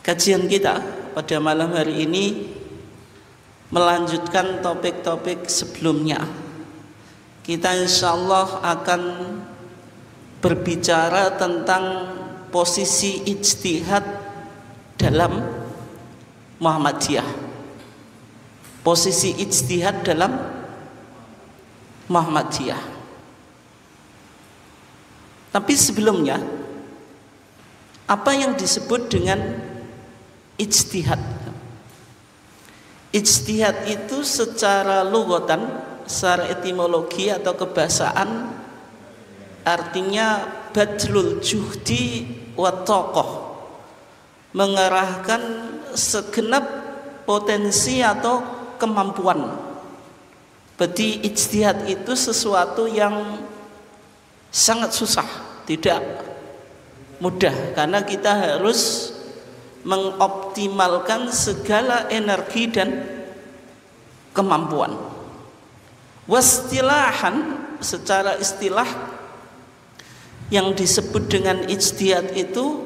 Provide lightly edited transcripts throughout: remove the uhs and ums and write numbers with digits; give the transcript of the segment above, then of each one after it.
Kajian kita pada malam hari ini melanjutkan topik-topik sebelumnya. Kita insya Allah akan berbicara tentang posisi ijtihad dalam Muhammadiyah. Posisi ijtihad dalam Muhammadiyah. Tapi sebelumnya, apa yang disebut dengan ijtihad? Ijtihad itu secara lughatan, secara etimologi atau kebahasaan, artinya badlul juhdi wa taqah, mengerahkan segenap potensi atau kemampuan. Berarti ijtihad itu sesuatu yang sangat susah, tidak mudah, karena kita harus mengoptimalkan segala energi dan kemampuan. Wastilahan, secara istilah yang disebut dengan ijtihad itu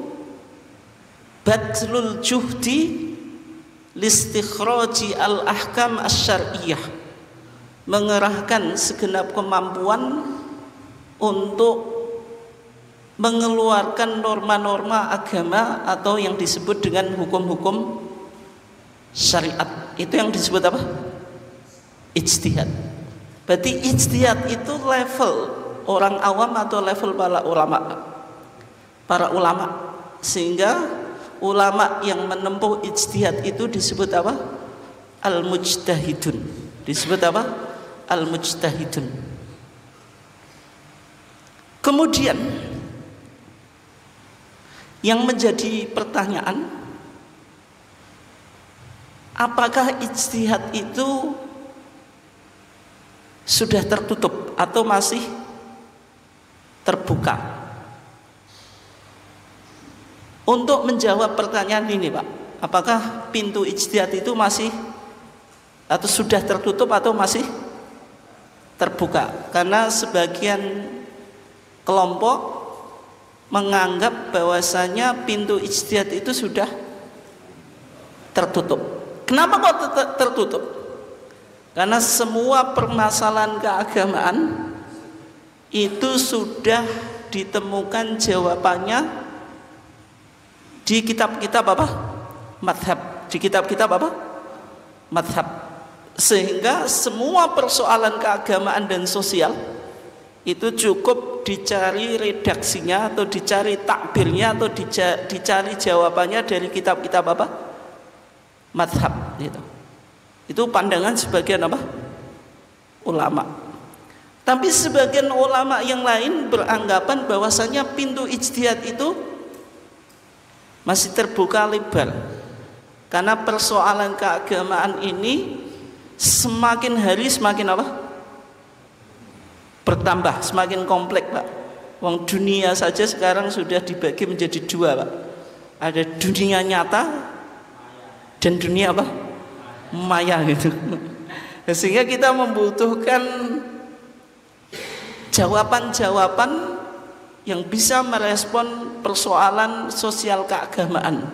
badlul juhdi listikhraji al-ahkam asy-syar'iyyah, mengerahkan segenap kemampuan untuk mengeluarkan norma-norma agama atau yang disebut dengan hukum-hukum syariat. Itu yang disebut apa? Ijtihad. Berarti ijtihad itu level orang awam atau level para ulama. Sehingga ulama yang menempuh ijtihad itu disebut apa? Al-mujtahidun. Disebut apa? Al-mujtahidun. Kemudian yang menjadi pertanyaan, apakah ijtihad itu sudah tertutup atau masih terbuka? Untuk menjawab pertanyaan ini, Pak, apakah pintu ijtihad itu masih atau sudah tertutup atau masih terbuka? Karena sebagian kelompok menganggap bahwasanya pintu ijtihad itu sudah tertutup. Kenapa kok tertutup? Karena semua permasalahan keagamaan itu sudah ditemukan jawabannya di kitab-kitab apa? Madhab. Di kitab-kitab apa? Madhab. Sehingga semua persoalan keagamaan dan sosial itu cukup dicari redaksinya atau dicari takbirnya atau dicari jawabannya dari kitab-kitab apa? Madhab. Itu pandangan sebagian apa? Ulama. Tapi sebagian ulama yang lain beranggapan bahwasanya pintu ijtihad itu masih terbuka lebar, karena persoalan keagamaan ini semakin hari semakin apa? Bertambah, semakin kompleks, Pak. Wong dunia saja sekarang sudah dibagi menjadi dua, Pak. Ada dunia nyata dan dunia apa? Maya gitu. Sehingga kita membutuhkan jawaban-jawaban yang bisa merespon persoalan sosial keagamaan,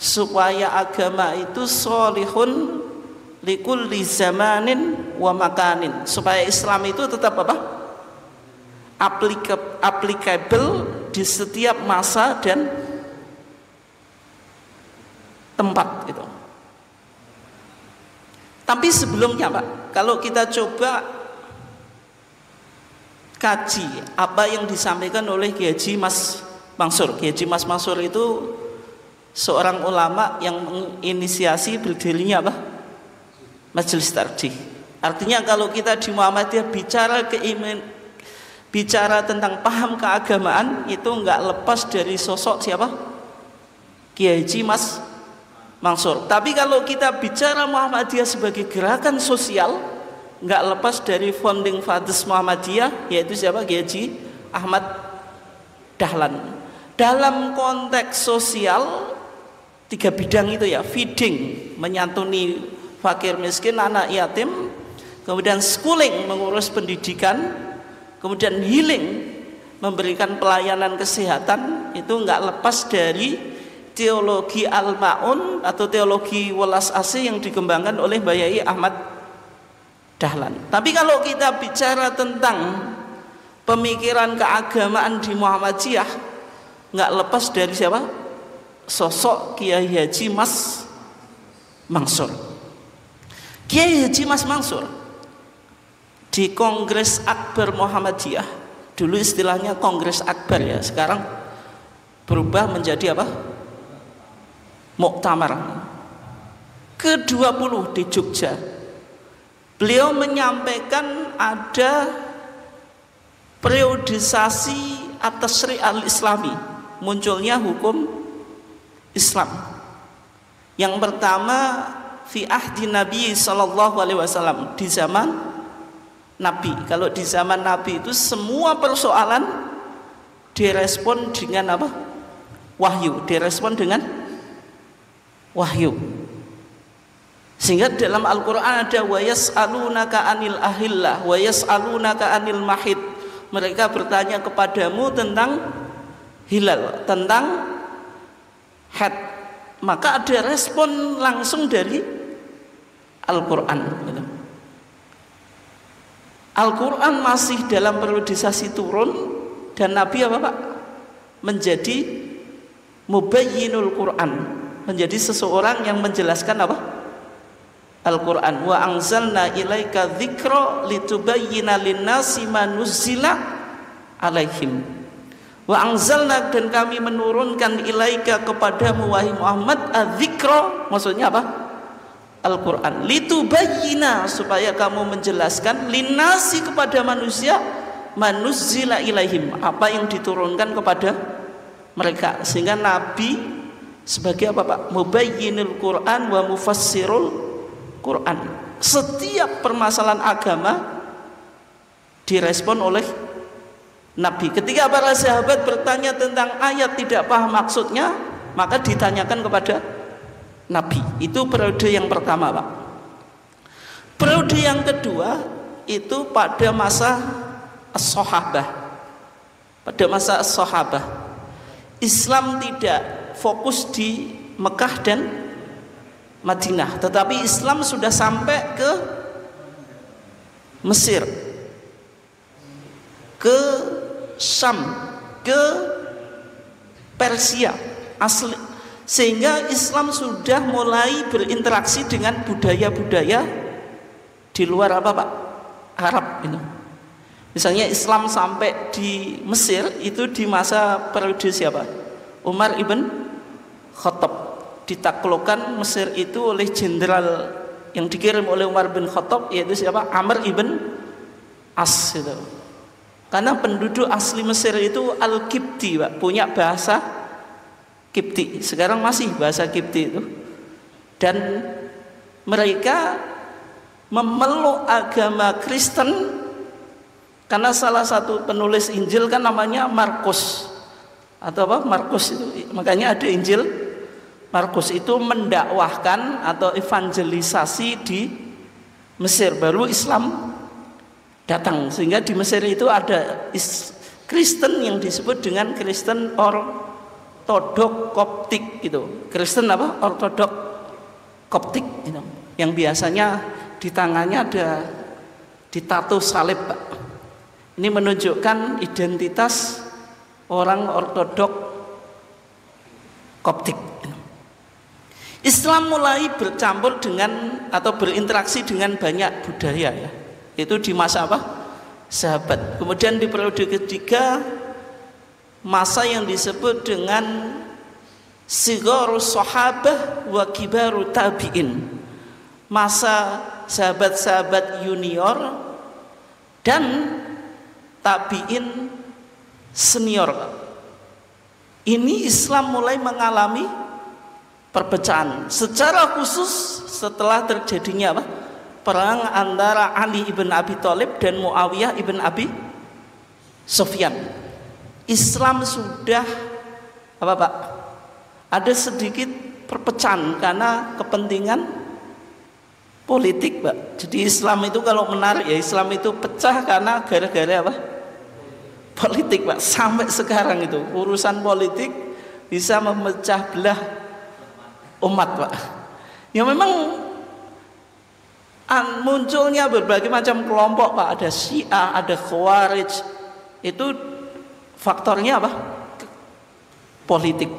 supaya agama itu sholihun likulli zamanin wa makanin, supaya Islam itu tetap apa? Applicable di setiap masa dan tempat gitu. Tapi sebelumnya, Pak, kalau kita coba kaji apa yang disampaikan oleh Kiai Haji Mas Mansur. Kiai Haji Mas Mansur itu seorang ulama yang menginisiasi berdirinya apa? Majelis Tarjih. Artinya kalau kita di Muhammadiyah bicara tentang paham keagamaan, itu enggak lepas dari sosok siapa? Kiai Haji Mas Mansur. Tapi kalau kita bicara Muhammadiyah sebagai gerakan sosial, enggak lepas dari founding fathers Muhammadiyah, yaitu siapa? Kiai Haji Ahmad Dahlan. Dalam konteks sosial, 3 bidang itu ya: feeding, menyantuni fakir miskin, anak yatim, kemudian schooling, mengurus pendidikan, kemudian healing, memberikan pelayanan kesehatan, itu enggak lepas dari teologi Al-Ma'un atau teologi welas asih yang dikembangkan oleh Mbah Yai Ahmad Dahlan. Tapi kalau kita bicara tentang pemikiran keagamaan di Muhammadiyah, nggak lepas dari siapa? Sosok Kiai Haji Mas Mansur. Kiai Haji Mas Mansur di Kongres Akbar Muhammadiyah, dulu istilahnya Kongres Akbar ya, sekarang berubah menjadi apa? Muktamar ke-20 di Jogja. Beliau menyampaikan ada periodisasi atas syariat Islami, munculnya hukum Islam. Yang pertama fi ahdi Nabi sallallahu alaihi wasallam, di zaman Nabi. Kalau di zaman Nabi itu semua persoalan direspon dengan apa? Wahyu, direspon dengan wahyu. Sehingga dalam Al-Qur'an ada wa yas'alunaka 'anil ahillah wa yas'alunaka 'anil mahid. Mereka bertanya kepadamu tentang hilal, tentang haid. Maka ada respon langsung dari Al-Qur'an. Al-Qur'an masih dalam periodisasi turun, dan Nabi apa Pak? Menjadi mubayyinul Qur'an, menjadi seseorang yang menjelaskan apa? Al-Qur'an. Wa anzalna ilaika dzikra litubayyina linnasi ma nuzzila alaihim. Wa anzalna, dan kami menurunkan ilaika kepadamu wahai Muhammad adzikra, maksudnya apa? Al-Qur'an. Litubayyina, supaya kamu menjelaskan linnasi, kepada manusia, ma nuzzila ilaihim, apa yang diturunkan kepada mereka. Sehingga Nabi sebagai apa Pak? Mubayyinul Qur'an wa mufassirul Quran. Setiap permasalahan agama direspon oleh Nabi. Ketika para sahabat bertanya tentang ayat tidak paham maksudnya, maka ditanyakan kepada Nabi. Itu periode yang pertama Pak. Periode yang kedua itu pada masa as-sahabah. Pada masa as-sahabah, Islam tidak fokus di Mekah dan Madinah, tetapi Islam sudah sampai ke Mesir, ke Syam, ke Persia asli, sehingga Islam sudah mulai berinteraksi dengan budaya-budaya di luar apa Pak? Arab ini. Misalnya Islam sampai di Mesir itu di masa periode siapa? Umar ibn Khattab. Ditaklukkan Mesir itu oleh jenderal yang dikirim oleh Umar bin Khattab, yaitu siapa? Amr ibn As itu. Karena penduduk asli Mesir itu Al-Qibti Pak, punya bahasa Qibti. Sekarang masih bahasa Qibti itu. Dan mereka memeluk agama Kristen karena salah satu penulis Injil kan namanya Markus. Atau apa? Markus itu. Makanya ada Injil Markus, itu mendakwahkan atau evangelisasi di Mesir, baru Islam datang. Sehingga di Mesir itu ada Kristen yang disebut dengan Kristen Ortodok Koptik gitu. Kristen apa? Ortodok Koptik gitu. Yang biasanya di tangannya ada ditato salib Pak. Ini menunjukkan identitas orang Ortodok Koptik. Islam mulai bercampur dengan atau berinteraksi dengan banyak budaya ya. Itu di masa apa? Sahabat. Kemudian di periode ketiga, masa yang disebut dengan sigharus sahabah wa kibaru tabi'in. Masa sahabat-sahabat junior dan tabi'in senior. Ini Islam mulai mengalami perpecahan, secara khusus setelah terjadinya apa? Perang antara Ali ibn Abi Thalib dan Muawiyah ibn Abi Sufyan. Islam sudah apa Pak? Ada sedikit perpecahan karena kepentingan politik Pak. Jadi Islam itu kalau menarik ya, Islam itu pecah karena gara-gara apa? Politik Pak. Sampai sekarang itu urusan politik bisa memecah belah umat, Pak. Ya memang munculnya berbagai macam kelompok, Pak. Ada Syiah, ada Khawarij. Itu faktornya apa? Politik.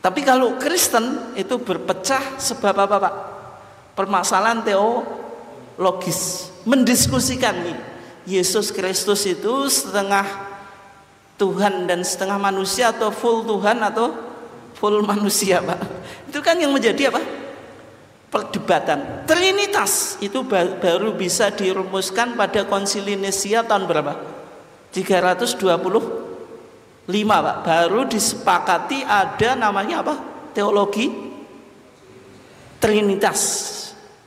Tapi kalau Kristen itu berpecah sebab apa, Pak? Permasalahan teologis, mendiskusikan nih, Yesus Kristus itu setengah Tuhan dan setengah manusia, atau full Tuhan atau full manusia, Pak. Itu kan yang menjadi apa? Perdebatan. Trinitas itu baru bisa dirumuskan pada Konsili Nisia tahun berapa? 325, Pak. Baru disepakati ada namanya apa? Teologi Trinitas.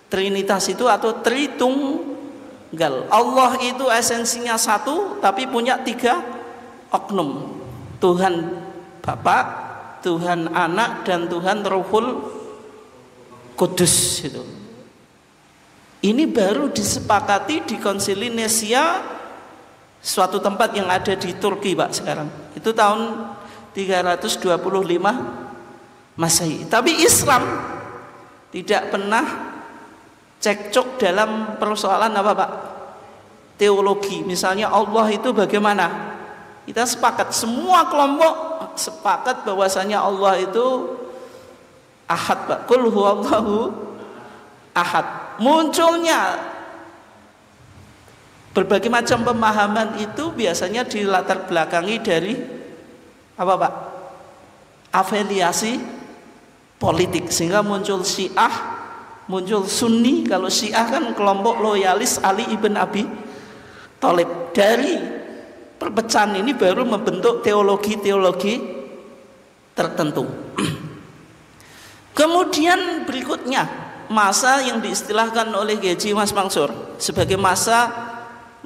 Trinitas itu atau Tritunggal. Allah itu esensinya satu tapi punya tiga oknum. Tuhan Bapa, Tuhan Anak, dan Tuhan Ruhul Kudus itu. Ini baru disepakati di Konsili Nisia, suatu tempat yang ada di Turki, Pak, sekarang. Itu tahun 325 Masehi. Tapi Islam tidak pernah cekcok dalam persoalan apa, Pak? Teologi. Misalnya Allah itu bagaimana? Kita sepakat, semua kelompok sepakat bahwasanya Allah itu ahad, Pak. Qul huwallahu ahad. Munculnya berbagai macam pemahaman itu biasanya dilatar belakangi dari apa, Pak? Afiliasi politik, sehingga muncul Syiah, muncul Sunni. Kalau Syiah kan kelompok loyalis Ali ibn Abi Thalib. Dari perpecahan ini baru membentuk teologi-teologi tertentu. Kemudian berikutnya masa yang diistilahkan oleh G.J. Mas Mansur sebagai masa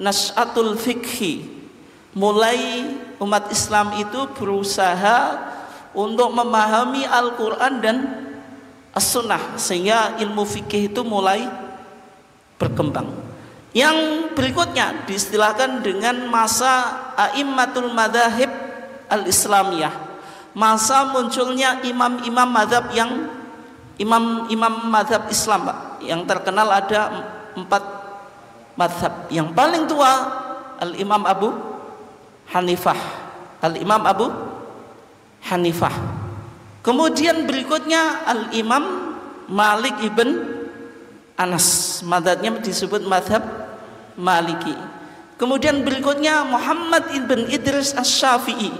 Nas'atul Fikhi. Mulai umat Islam itu berusaha untuk memahami Al-Quran dan As-Sunnah, sehingga ilmu fikih itu mulai berkembang. Yang berikutnya diistilahkan dengan masa A'immatul Madzahib Al-Islamiyah, masa munculnya imam-imam madzhab yang imam-imam madzhab Islam, Pak. Yang terkenal ada 4 madzhab. Yang paling tua Al-Imam Abu Hanifah. Al-Imam Abu Hanifah. Kemudian berikutnya Al-Imam Malik ibn Anas, madzhabnya disebut madzhab Maliki. Kemudian berikutnya Muhammad ibn Idris Asy-Syafi'i,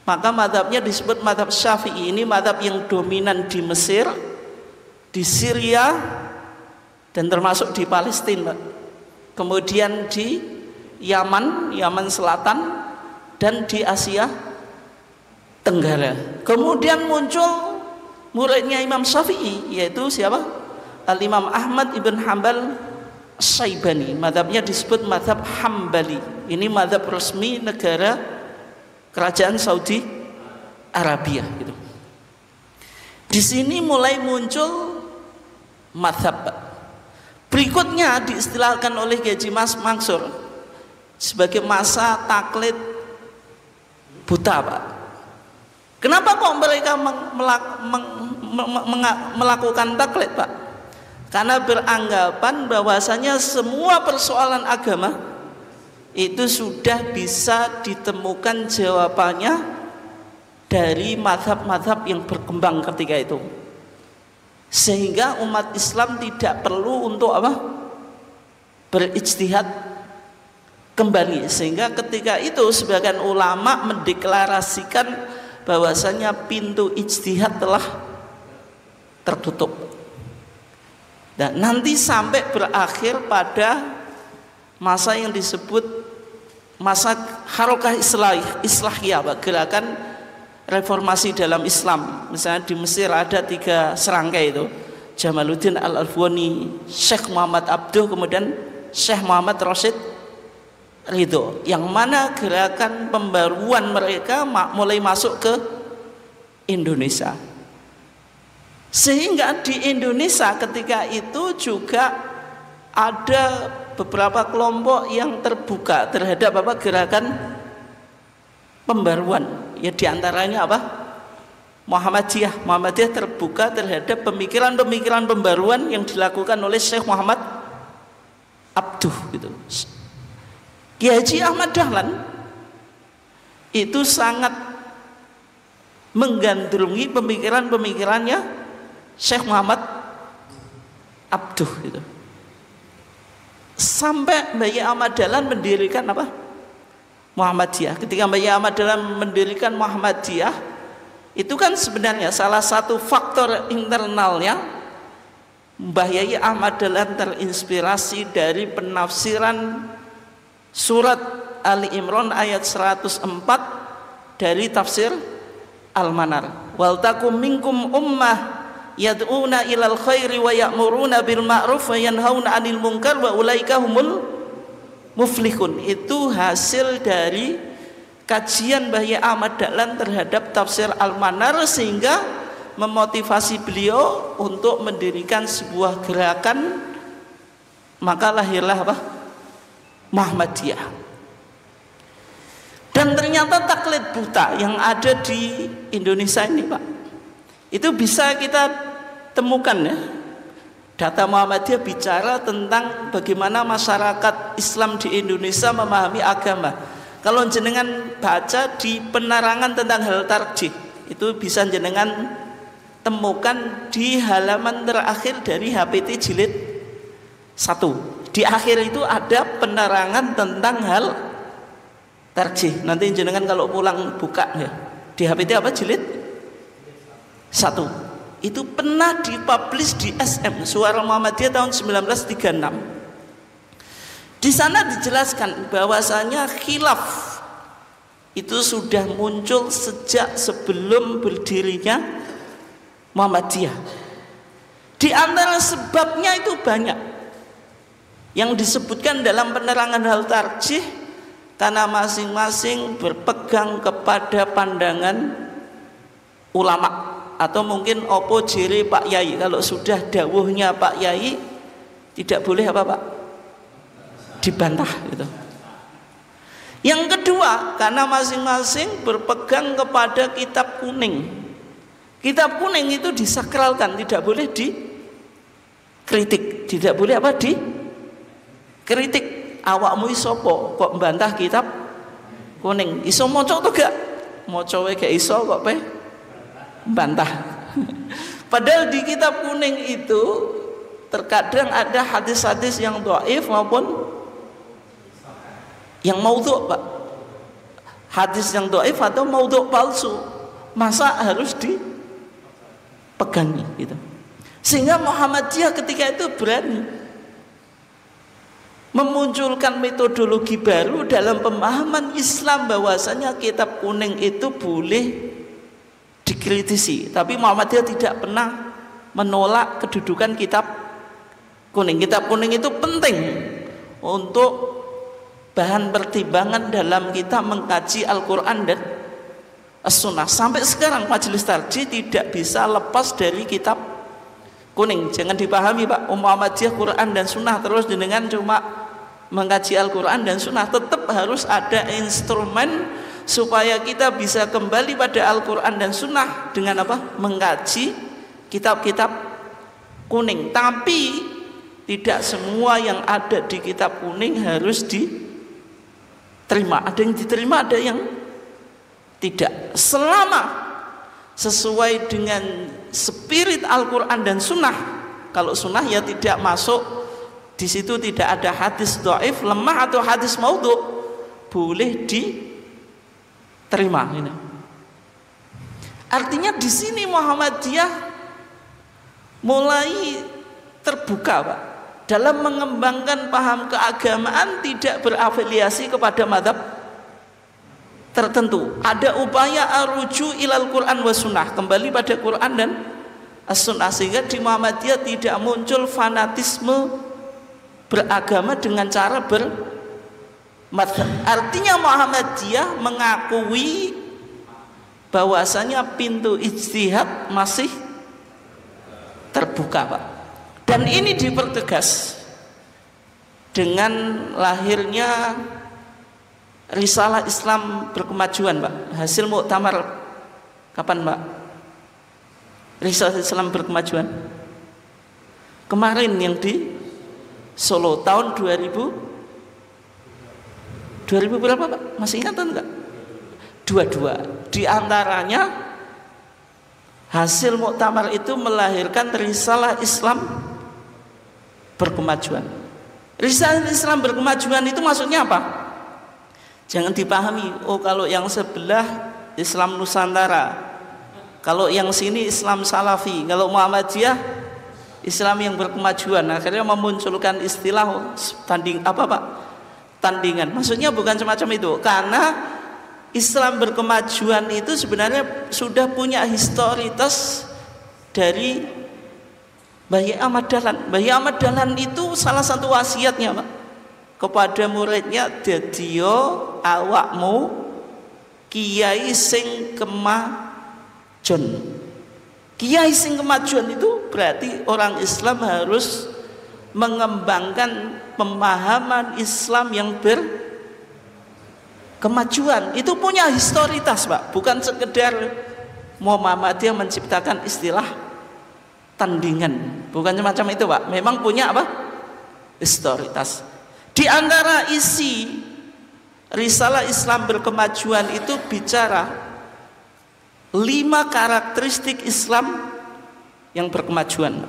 maka madzhabnya disebut madzhab Syafi'i. Ini madzhab yang dominan di Mesir, di Syria, dan termasuk di Palestina. Kemudian di Yaman Selatan, dan di Asia Tenggara. Kemudian muncul muridnya Imam Syafi'i, yaitu siapa? Al-Imam Ahmad ibn Hanbal Syaibani. Madhabnya disebut madhab Hambali. Ini madhab resmi negara kerajaan Saudi Arabia gitu. Di sini mulai muncul madhab. Berikutnya diistilahkan oleh G.J. Mas Mansur sebagai masa taklid buta, Pak. Kenapa kok mereka melakukan taklid, Pak? Karena beranggapan bahwasanya semua persoalan agama itu sudah bisa ditemukan jawabannya dari mazhab-mazhab yang berkembang ketika itu, sehingga umat Islam tidak perlu untuk apa? Berijtihad kembali. Sehingga ketika itu sebagian ulama mendeklarasikan bahwasanya pintu ijtihad telah tertutup. Dan nanti sampai berakhir pada masa yang disebut masa Harokah Islahiyah, gerakan reformasi dalam Islam. Misalnya di Mesir ada 3 serangkai itu, Jamaluddin Al-Alfwani, Syekh Muhammad Abduh, kemudian Syekh Muhammad Rashid Ridho, yang mana gerakan pembaruan mereka mulai masuk ke Indonesia. Sehingga di Indonesia ketika itu juga ada beberapa kelompok yang terbuka terhadap gerakan pembaruan. Ya diantaranya apa? Muhammadiyah. Muhammadiyah terbuka terhadap pemikiran-pemikiran pembaruan yang dilakukan oleh Syekh Muhammad Abduh gitu. Kiai Haji Ahmad Dahlan itu sangat menggandrungi pemikiran-pemikirannya Syekh Muhammad Abduh gitu. Sampai Mbah Yai Ahmad Dahlan mendirikan apa? Muhammadiyah. Ketika Mbah Yai Ahmad Dahlan mendirikan Muhammadiyah, itu kan sebenarnya salah satu faktor internalnya Mbah Yai Ahmad Dahlan terinspirasi dari penafsiran surat Ali Imran ayat 104 dari tafsir Al-Manar. Wal takum minkum ummah yad'una ilal khairi wa ya'muruna bil ma'ruf wa yanhauna 'anil munkar wa ulaika humul muflihun. Itu hasil dari kajian Mbah Yai Ahmad Dahlan terhadap tafsir Al-Manar, sehingga memotivasi beliau untuk mendirikan sebuah gerakan, maka lahirlah apa? Muhammadiyah. Dan ternyata taklid buta yang ada di Indonesia ini, Pak, itu bisa kita temukan ya. Data Muhammadiyah bicara tentang bagaimana masyarakat Islam di Indonesia memahami agama. Kalau jenengan baca di penerangan tentang hal tarjih, itu bisa jenengan temukan di halaman terakhir dari HPT jilid 1. Di akhir itu ada penerangan tentang hal tarjih. Nanti jenengan kalau pulang buka ya. Di HPT apa jilid 1. Itu pernah dipublish di SM Suara Muhammadiyah tahun 1936. Di sana dijelaskan bahwasanya khilaf itu sudah muncul sejak sebelum berdirinya Muhammadiyah. Di antara sebabnya itu banyak yang disebutkan dalam penerangan hal tarjih, karena masing-masing berpegang kepada pandangan ulama, atau mungkin opo jiri Pak Yai. Kalau sudah dawuhnya Pak Yai tidak boleh apa Pak? Dibantah gitu. Yang kedua, karena masing-masing berpegang kepada kitab kuning. Kitab kuning itu disakralkan, tidak boleh dikritik, tidak boleh apa? Dikritik. Awakmu isopo kok membantah kitab kuning? Iso moco tuh gak? Moco gak iso kok pe bantah. Padahal di kitab kuning itu terkadang ada hadis-hadis yang dhaif maupun yang maudhu', Pak. Hadis yang dhaif atau maudhu' palsu, masa harus dipegangi gitu. Sehingga Muhammadiyah ketika itu berani memunculkan metodologi baru dalam pemahaman Islam, bahwasanya kitab kuning itu boleh dikritisi. Tapi Muhammadiyah tidak pernah menolak kedudukan kitab kuning. Kitab kuning itu penting untuk bahan pertimbangan dalam kita mengkaji Al-Quran dan As-Sunnah. Sampai sekarang Majelis Tarjih tidak bisa lepas dari kitab kuning. Jangan dipahami Pak, Muhammadiyah Quran dan Sunnah terus dengan cuma mengkaji Al-Quran dan Sunnah. Tetap harus ada instrumen supaya kita bisa kembali pada Al-Quran dan Sunnah dengan apa? Mengkaji kitab-kitab kuning. Tapi tidak semua yang ada di kitab kuning harus diterima. Ada yang diterima, ada yang tidak. Selama sesuai dengan spirit Al-Quran dan Sunnah. Kalau Sunnah ya tidak masuk di situ, tidak ada hadis dhaif, lemah atau hadis maudhu', boleh diterima. Ini artinya di sini Muhammadiyah mulai terbuka Pak, dalam mengembangkan paham keagamaan, tidak berafiliasi kepada mazhab tertentu. Ada upaya aruju ilal Quran wa sunnah, kembali pada Quran dan as-sunnah, sehingga di Muhammadiyah tidak muncul fanatisme beragama dengan cara bermadzhab. Artinya Muhammadiyah mengakui bahwasanya pintu ijtihad masih terbuka Pak. Dan ini dipertegas dengan lahirnya Risalah Islam Berkemajuan, Pak. Hasil muktamar kapan, Pak? Risalah Islam Berkemajuan kemarin yang di Solo tahun 2000 berapa, Pak? Masih ingatan enggak? 22. Di antaranya hasil muktamar itu melahirkan Risalah Islam Berkemajuan. Risalah Islam Berkemajuan itu maksudnya apa? Jangan dipahami, oh kalau yang sebelah Islam Nusantara, kalau yang sini Islam Salafi, kalau Muhammadiyah Islam yang berkemajuan. Akhirnya memunculkan istilah tandingan. Maksudnya bukan semacam itu, karena Islam berkemajuan itu sebenarnya sudah punya historitas dari Bayi Ahmad Dahlan. Bayi Ahmad Dahlan itu salah satu wasiatnya, Pak, kepada muridnya, dadiyo awakmu kiai sing kemajon. Kiai sing kemajuan itu berarti orang Islam harus mengembangkan pemahaman Islam yang berkemajuan. Itu punya historitas, Pak. Bukan sekedar Muhammadiyah menciptakan istilah tandingan. Bukan semacam itu, Pak. Memang punya apa? Historitas. Di antara isi Risalah Islam Berkemajuan itu bicara 5 karakteristik Islam yang berkemajuan.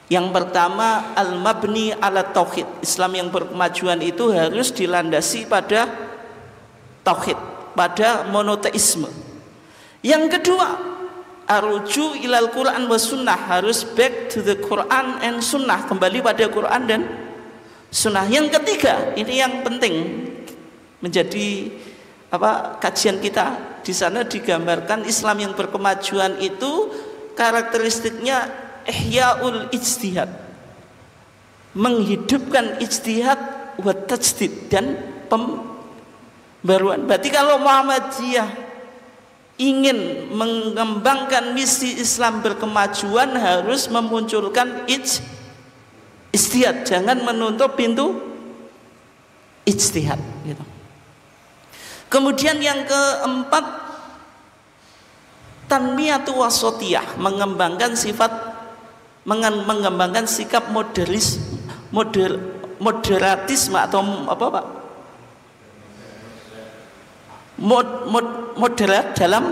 Yang pertama, al-mabni ala tauhid. Islam yang berkemajuan itu harus dilandasi pada tauhid, pada monoteisme. Yang kedua, arju ilal Quran wa sunnah, harus back to the Quran and sunnah, kembali pada Quran dan sunnah. Yang ketiga, ini yang penting menjadi kajian kita. Di sana digambarkan Islam yang berkemajuan itu karakteristiknya ihya'ul ijtihad, menghidupkan ijtihad wa tajdid, dan pembaruan. Berarti kalau Muhammadiyah ingin mengembangkan misi Islam berkemajuan harus memunculkan ijtihad, jangan menutup pintu ijtihad gitu. Kemudian yang keempat, tanmiyatu wasatiyah, mengembangkan sikap moderatisme atau moderat dalam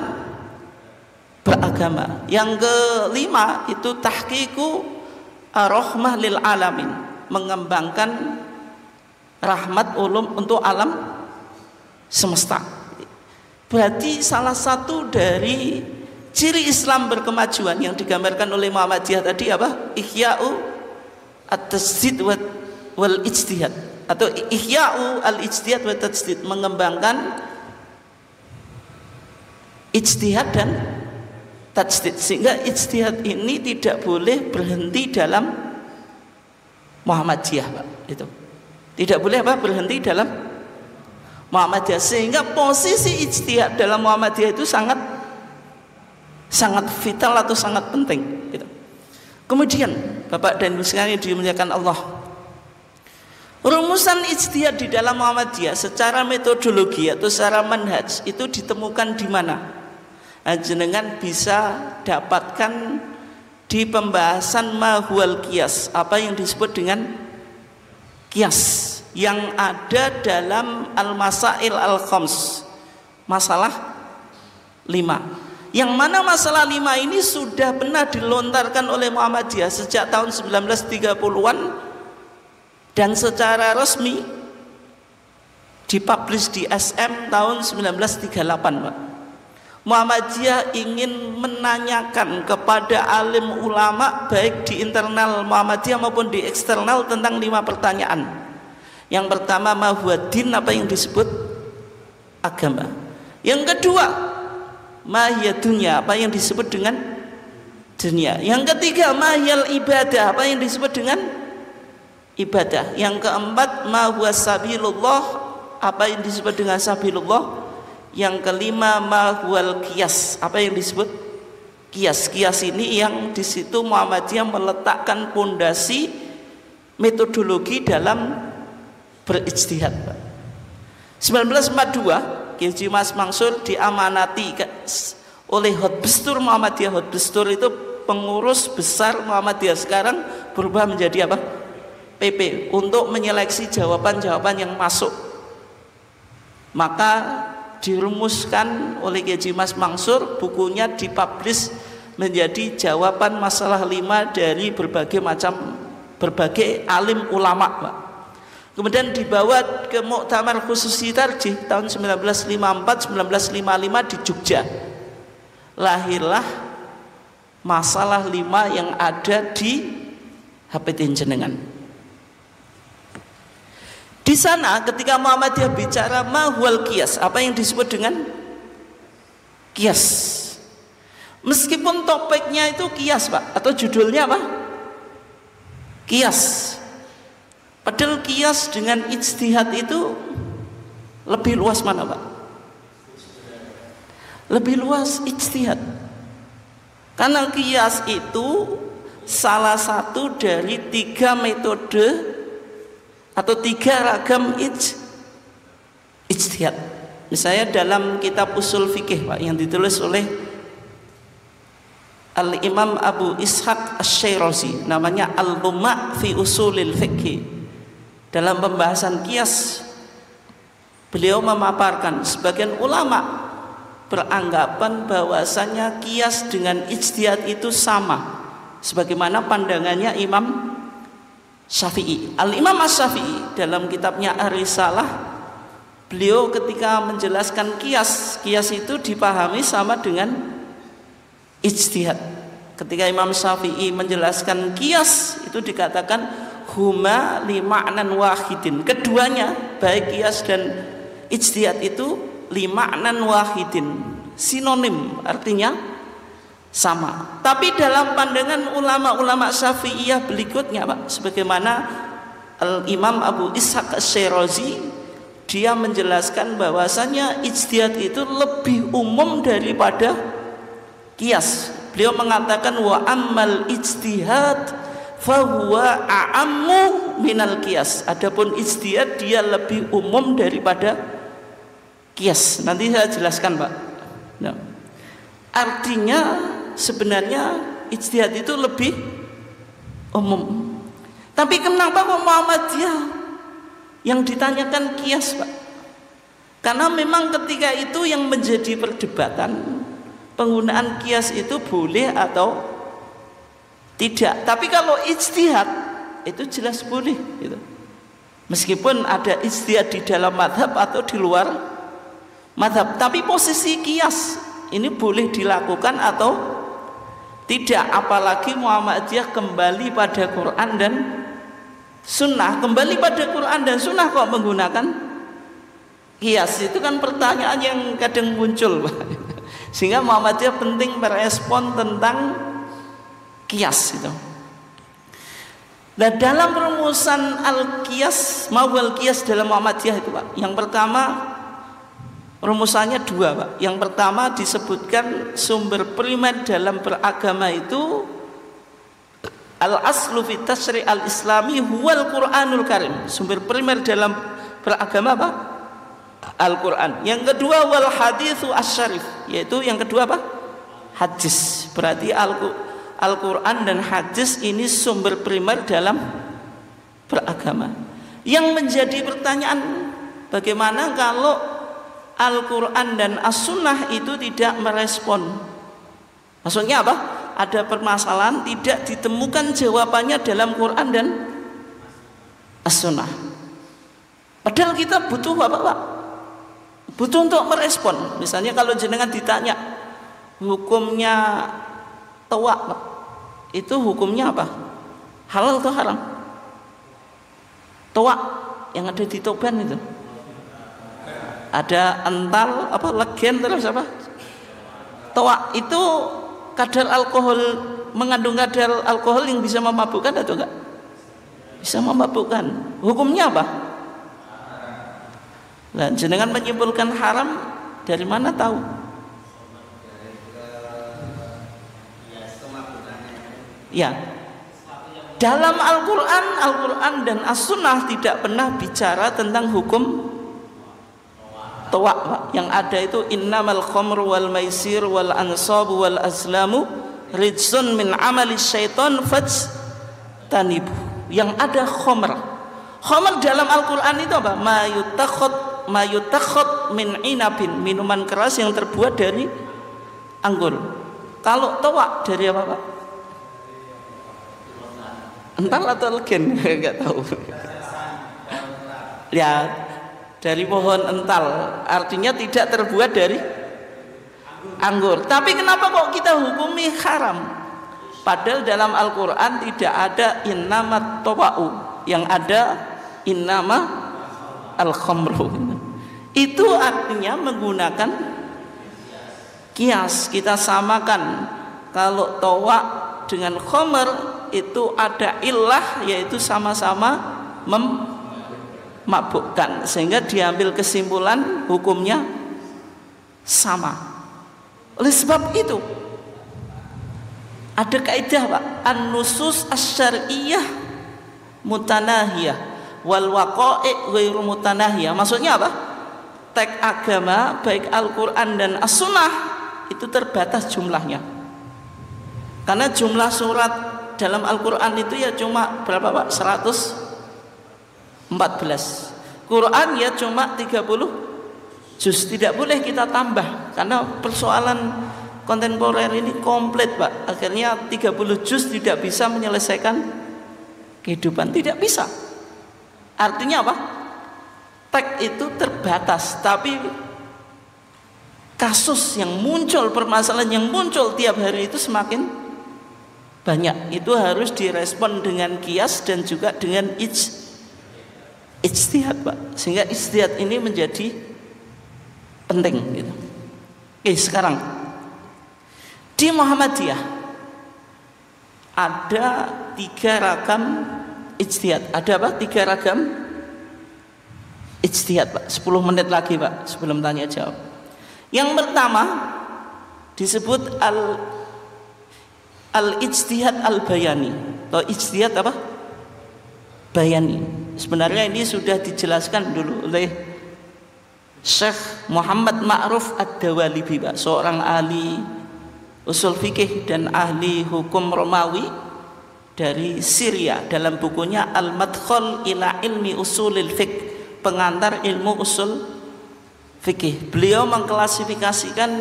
beragama. Yang kelima itu tahqiqu rahmah lil alamin, mengembangkan rahmat ulum untuk alam semesta. Berarti salah satu dari ciri Islam berkemajuan yang digambarkan oleh Muhammadiyah tadi apa? Ihya'u at-tajdid wal ijtihad, atau ihya'u al-ijtihad wa tajdid, mengembangkan ijtihad dan tajdid, sehingga ijtihad ini tidak boleh berhenti dalam Muhammadiyah, Pak. Itu tidak boleh berhenti dalam Muhammadiyah, sehingga posisi ijtihad dalam Muhammadiyah itu sangat vital atau sangat penting gitu. Kemudian Bapak dan Ibu sekalian dimuliakan Allah, rumusan ijtihad di dalam Muhammadiyah secara metodologi atau secara manhaj itu ditemukan di mana? Jenengan bisa dapatkan di pembahasan mahwal qiyas, apa yang disebut dengan qiyas, yang ada dalam al-masail al-khams, masalah 5. Yang mana masalah 5 ini sudah pernah dilontarkan oleh Muhammadiyah sejak tahun 1930-an dan secara resmi dipublish di SM tahun 1938, Pak. Muhammadiyah ingin menanyakan kepada alim ulama baik di internal Muhammadiyah maupun di eksternal tentang 5 pertanyaan. Yang pertama, ma huwa din, apa yang disebut agama. Yang kedua, ma hiya dunya, apa yang disebut dengan dunia. Yang ketiga, ma hiyal ibadah, apa yang disebut dengan ibadah. Yang keempat, ma huwa sabilullah, apa yang disebut dengan sabilullah. Yang kelima, ma huwal qiyas, apa yang disebut qiyas. Qiyas ini yang di situ Muhammadiyah meletakkan pondasi metodologi dalam berijtihad, Pak. 1942 Kiai Haji Mas Mansur diamanati oleh Hotbestur Muhammadiyah. Hotbestur itu pengurus besar Muhammadiyah sekarang, berubah menjadi apa? PP, untuk menyeleksi jawaban-jawaban yang masuk. Maka dirumuskan oleh Kiai Haji Mas Mansur, bukunya dipublish menjadi jawaban masalah 5 dari berbagai alim ulama, Pak. Kemudian dibawa ke Muktamar Khususi Tarjih tahun 1954-1955 di Jogja. Lahirlah masalah 5 yang ada di HPT Jenengan. Di sana ketika Muhammadiyah bicara mahwal qiyas, apa yang disebut dengan qiyas? Meskipun topiknya itu qiyas, Pak, atau judulnya apa? Qiyas. Padahal qiyas dengan ijtihad itu lebih luas mana, Pak? Lebih luas ijtihad. Karena qiyas itu salah satu dari 3 metode atau 3 ragam ijtihad. Misalnya dalam kitab usul fikih, Pak, yang ditulis oleh Al-Imam Abu Ishaq Asy-Syirazi, namanya Al-Lumma' fi Usulil Fiqh. Dalam pembahasan qiyas, beliau memaparkan sebagian ulama beranggapan bahwasanya qiyas dengan ijtihad itu sama, sebagaimana pandangannya Imam Syafi'i. Al-Imam Asy-Syafi'i dalam kitabnya Ar-Risalah, beliau ketika menjelaskan qiyas itu dipahami sama dengan ijtihad. Ketika Imam Syafi'i menjelaskan qiyas itu dikatakan huma li ma'nan wahidin. Keduanya baik qiyas dan ijtihad itu li ma'nan wahidin, sinonim, artinya sama. Tapi dalam pandangan ulama-ulama Syafi'iyah berikutnya, Pak, sebagaimana Al-Imam Abu Ishaq Asy-Syirazi, dia menjelaskan bahwasanya ijtihad itu lebih umum daripada qiyas. Beliau mengatakan wa ammal ijtihad fahuwa a'ammu minal qiyas. Adapun ijtihad dia lebih umum daripada qiyas. Nanti saya jelaskan, Pak. Nah, artinya sebenarnya ijtihad itu lebih umum. Tapi kenapa kok Muhammadiyah yang ditanyakan qiyas, Pak? Karena memang ketika itu yang menjadi perdebatan, penggunaan qiyas itu boleh atau tidak. Tapi kalau ijtihad itu jelas boleh gitu. Meskipun ada ijtihad di dalam madhab atau di luar madhab, tapi posisi qiyas ini boleh dilakukan atau tidak. Apalagi Muhammadiyah kembali pada Quran dan Sunnah. Kembali pada Quran dan Sunnah kok menggunakan qiyas? Itu kan pertanyaan yang kadang muncul, Pak. Sehingga Muhammadiyah penting merespon tentang qiyas itu. Nah, dalam rumusan al-qiyas, mawal qiyas dalam Muhammadiyah itu, Pak, yang pertama rumusannya 2, Pak. Yang pertama disebutkan sumber primer dalam beragama itu al-aslu fi tasyri' al-islami huwal Qur'anul Karim. Sumber primer dalam beragama apa? Al-Quran. Yang kedua wal haditsu asy-syarif, yaitu yang kedua apa? Hadis. Berarti Al-Quran dan hadis ini sumber primer dalam beragama. Yang menjadi pertanyaan, bagaimana kalau Al-Quran dan As-Sunnah itu tidak merespon? Maksudnya apa? Ada permasalahan tidak ditemukan jawabannya dalam Quran dan As-Sunnah. Padahal kita butuh apa, Pak? Butuh untuk merespon. Misalnya kalau jenengan ditanya hukumnya tawak, Pak, itu hukumnya apa? Halal atau haram? Tawak yang ada di Toban itu ada ental apa, legen, terus apa? Tawak itu kadar alkohol, mengandung kadar alkohol yang bisa memabukkan atau enggak? Bisa memabukkan. Hukumnya apa? Nah, jenengan menyimpulkan haram dari mana tahu? Ya, dalam Al-Quran dan As-Sunnah tidak pernah bicara tentang hukum tawak, Pak. Yang ada itu innamal khamru wal maisir wal ansabu wal azlamu rijsun min amali syaiton fajtanibu. Yang ada khamr. Khamr dalam Al-Qur'an itu apa? Ma yutakhad min inabin, minuman keras yang terbuat dari anggur. Kalau tawak dari apa, Pak? Ental atau legen? Enggak tahu. Ya, dari pohon ental, artinya tidak terbuat dari anggur. Tapi kenapa kok kita hukumi haram? Padahal dalam Al-Quran tidak ada innamat tawa'u, yang ada innama al-khamru. Itu artinya menggunakan kias. Kita samakan, kalau tawa' dengan khamr itu ada illah, yaitu sama-sama memabukkan, sehingga diambil kesimpulan hukumnya sama. Oleh sebab itu ada kaidah, Pak, an-nusus asy-syar'iyyah mutanahiyah wal waqa'i' ghairu mutanahiyah. Maksudnya apa? Teks agama baik Al-Qur'an dan As-Sunnah itu terbatas jumlahnya. Karena jumlah surat dalam Al-Qur'an itu ya cuma berapa, Pak? 114. Quran ya cuma 30 juz, tidak boleh kita tambah karena persoalan kontemporer ini komplit, Pak. Akhirnya 30 juz tidak bisa menyelesaikan kehidupan, tidak bisa. Artinya apa? Teks itu terbatas, tapi kasus yang muncul, permasalahan yang muncul tiap hari itu semakin banyak. Itu harus direspon dengan kias dan juga dengan ijtihad, Pak. Sehingga ijtihad ini menjadi penting gitu. Oke, sekarang di Muhammadiyah ada 3 ragam ijtihad. Ada apa? 3 ragam ijtihad, Pak. 10 menit lagi, Pak, sebelum tanya jawab. Yang pertama disebut al-ijtihad al-bayani atau ijtihad apa? Bayani. Sebenarnya ini sudah dijelaskan dulu oleh Syekh Muhammad Ma'ruf Ad-Dawalibi, Pak, seorang ahli usul fikih dan ahli hukum Romawi dari Syria, dalam bukunya Al-Madkhal ila Ilmi Usulil Fiqh, pengantar ilmu usul fikih. Beliau mengklasifikasikan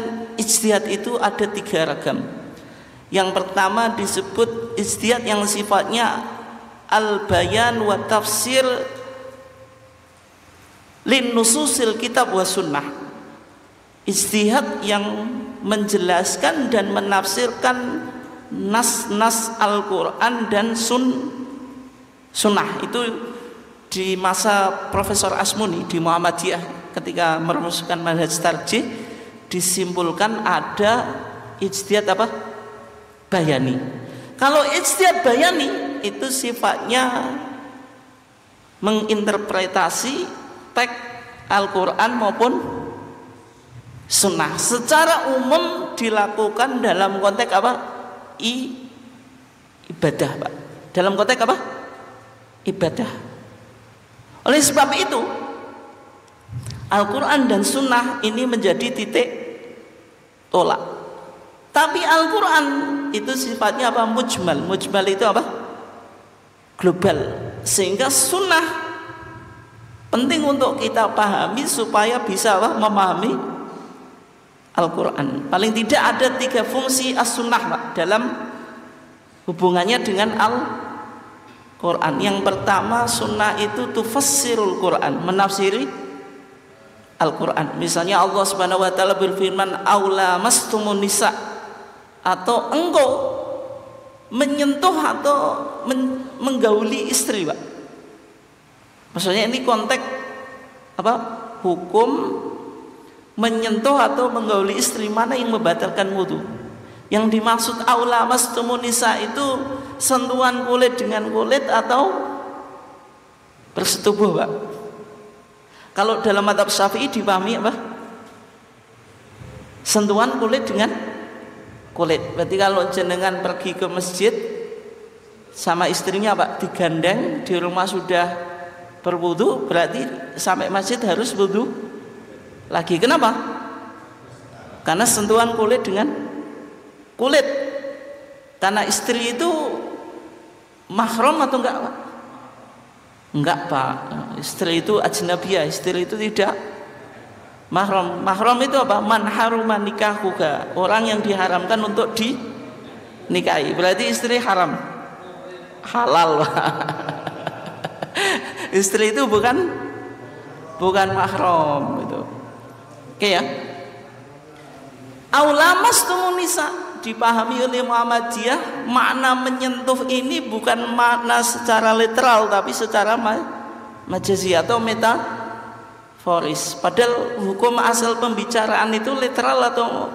ijtihad itu ada 3 ragam. Yang pertama disebut ijtihad yang sifatnya al-bayan wa tafsir lin nususil kitab wa sunnah. Ijtihad yang menjelaskan dan menafsirkan nas-nas Al-Quran dan sunnah. Itu di masa Profesor Asmuni di Muhammadiyah ketika merumuskan manhaj tarjih, disimpulkan ada ijtihad apa? Bayani. Kalau ijtihad bayani itu sifatnya menginterpretasi teks Al-Quran maupun sunnah secara umum, dilakukan dalam konteks apa? Ibadah, Pak. Dalam konteks apa? Ibadah. Oleh sebab itu Al-Quran dan sunnah ini menjadi titik tolak. Tapi Al-Quran itu sifatnya apa? Mujmal. Mujmal itu apa? Global. Sehingga sunnah penting untuk kita pahami supaya bisa apa? Memahami Al-Quran. Paling tidak ada 3 fungsi as-sunnah, Pak, dalam hubungannya dengan Al-Quran. Yang pertama, sunnah itu tufassirul Quran, menafsiri Al-Quran. Misalnya Allah Subhanahu wa taala berfirman, aula mastumun nisa, atau engkau menyentuh atau menggauli istri, Pak. Maksudnya ini konteks apa? Hukum menyentuh atau menggauli istri, mana yang membatalkan wudu. Yang dimaksud aula mastumun nisa itu sentuhan kulit dengan kulit atau bersetubuh, Pak. Kalau dalam mazhab Syafi'i dipahami apa? Sentuhan kulit dengan kulit. Berarti kalau jenengan pergi ke masjid sama istrinya, Pak, digandeng, di rumah sudah berwudu, berarti sampai masjid harus wudu lagi. Kenapa? Karena sentuhan kulit dengan kulit. Karena istri itu mahram atau enggak, Pak? Enggak, Pak. Istri itu ajnabiyah, istri itu tidak mahram. Mahram itu apa? Man haruma nikahuka, orang yang diharamkan untuk dinikahi. Berarti istri haram, halal. Istri itu bukan mahram itu. Oke ya. Aulamastum nisa, dipahami oleh Muhammadiyah, makna menyentuh ini bukan makna secara literal tapi secara majazi atau metaforis. Padahal hukum asal pembicaraan itu literal atau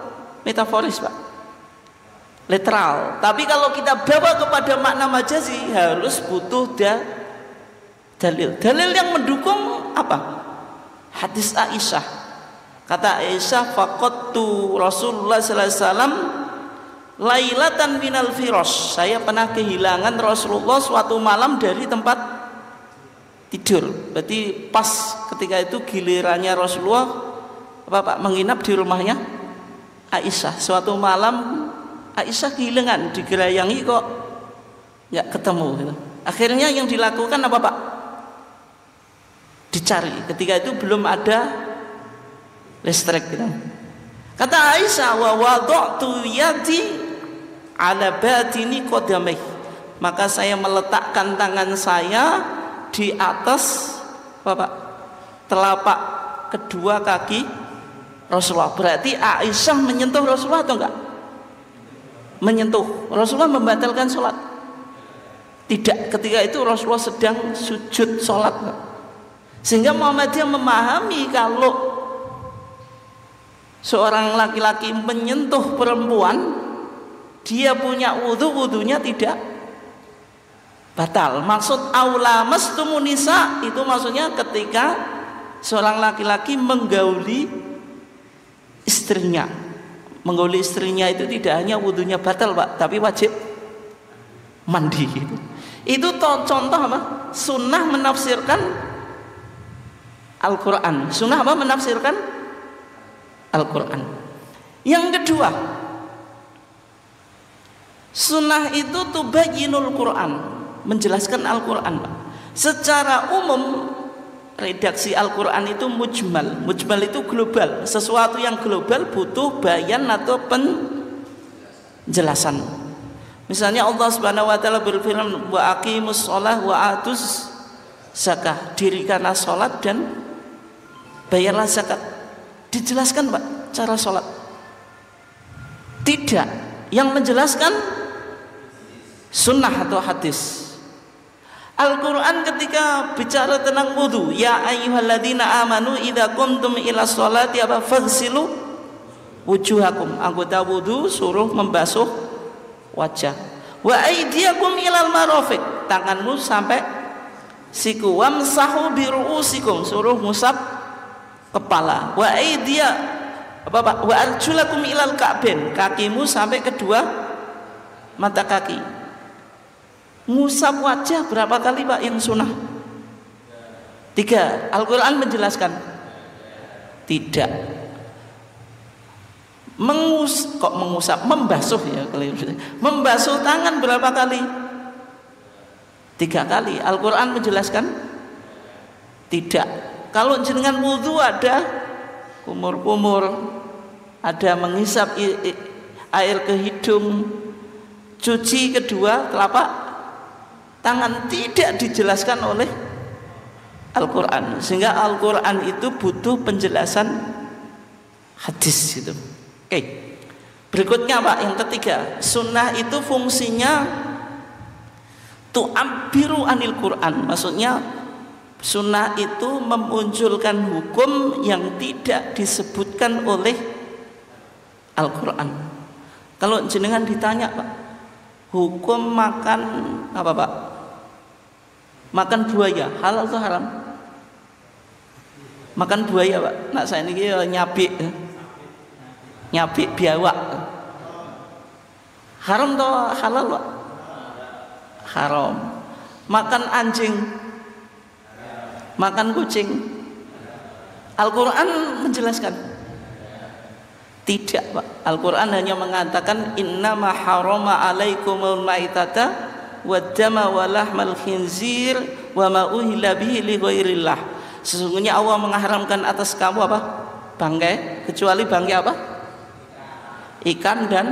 metaforis, Pak? Literal. Tapi kalau kita bawa kepada makna majazi harus butuh dalil. Dalil yang mendukung apa? Hadis Aisyah. Kata Aisyah, faqattu Rasulullah sallallahu alaihi wasallam lailatan minal firas. Saya pernah kehilangan Rasulullah suatu malam dari tempat tidur. Berarti pas ketika itu gilirannya Rasulullah menginap di rumahnya Aisyah. Suatu malam Aisyah kehilangan, digerayangi kok nggak ketemu gitu. Akhirnya yang dilakukan apa, Pak? Dicari. Ketika itu belum ada listrik gitu. Kata Aisyah, wa wada'tu yadi ala batini qadamih, maka saya meletakkan tangan saya di atas telapak kedua kaki Rasulullah. Berarti Aisyah menyentuh Rasulullah atau enggak? Menyentuh. Rasulullah membatalkan sholat? Tidak. Ketika itu Rasulullah sedang sujud sholat. Sehingga Muhammadiyah memahami kalau seorang laki-laki menyentuh perempuan, dia punya wudu, wudunya tidak batal. Maksud aulamastum nisa itu maksudnya ketika seorang laki-laki menggauli istrinya. Menggauli istrinya itu tidak hanya wudunya batal, Pak, tapi wajib mandi. Itu contoh apa? Sunnah menafsirkan Al-Quran. Sunnah apa? Menafsirkan Al-Quran. Yang kedua, sunnah itu tubayyinul Quran, menjelaskan Al-Quran, Pak. Secara umum redaksi Al-Quran itu mujmal. Mujmal itu global. Sesuatu yang global butuh bayan atau penjelasan. Misalnya Allah Subhanahu wa taala berfirman, wa aqimus shalah wa atuz zakah, dirikanlah salat dan bayarlah zakat. Dijelaskan, Pak, cara sholat? Tidak. Yang menjelaskan sunnah atau hadis. Al-Quran ketika bicara tentang wudu, ya ayyuhalladzina amanu idza qumtum ila sholati faghsilu wujuhakum. Anggota wudu suruh membasuh wajah. Wa aydiyakum ilal marafiq, tanganmu sampai siku. Wamsahu bi ru'usikum, suruh ngusap kepala. Wa aidiya wa arjulakum ilal ka'bain, kakimu sampai kedua mata kaki. Ngusap wajah berapa kali, Pak, yang sunnah? 3. Al-Quran menjelaskan tidak. Mengusap, membasuh ya, membasuh tangan berapa kali? 3 kali. Al-Quran menjelaskan tidak. Kalau jenengan wudu ada kumur-kumur, ada menghisap air ke hidung, cuci kedua telapak tangan, tidak dijelaskan oleh Al-Quran. Sehingga Al-Quran itu butuh penjelasan hadis itu. Oke. Berikutnya, Pak, yang ketiga, sunnah itu fungsinya tu'abbiru anil Quran. Maksudnya sunnah itu memunculkan hukum yang tidak disebutkan oleh Al-Quran. Kalau jenengan ditanya, Pak, hukum makan apa, Pak? Makan buaya halal atau haram? Makan buaya, Pak. Nak saya ini nyabik biawak. Haram atau halal, Pak? Haram. Makan anjing, makan kucing, Al-Quran menjelaskan? Tidak, Pak. Al-Quran hanya mengatakan innama harama alaikumul maitata waddama walahmal khinzir wa ma uhilla bihi li ghairillah. Sesungguhnya Allah mengharamkan atas kamu apa? Bangkai, kecuali bangkai apa? Ikan dan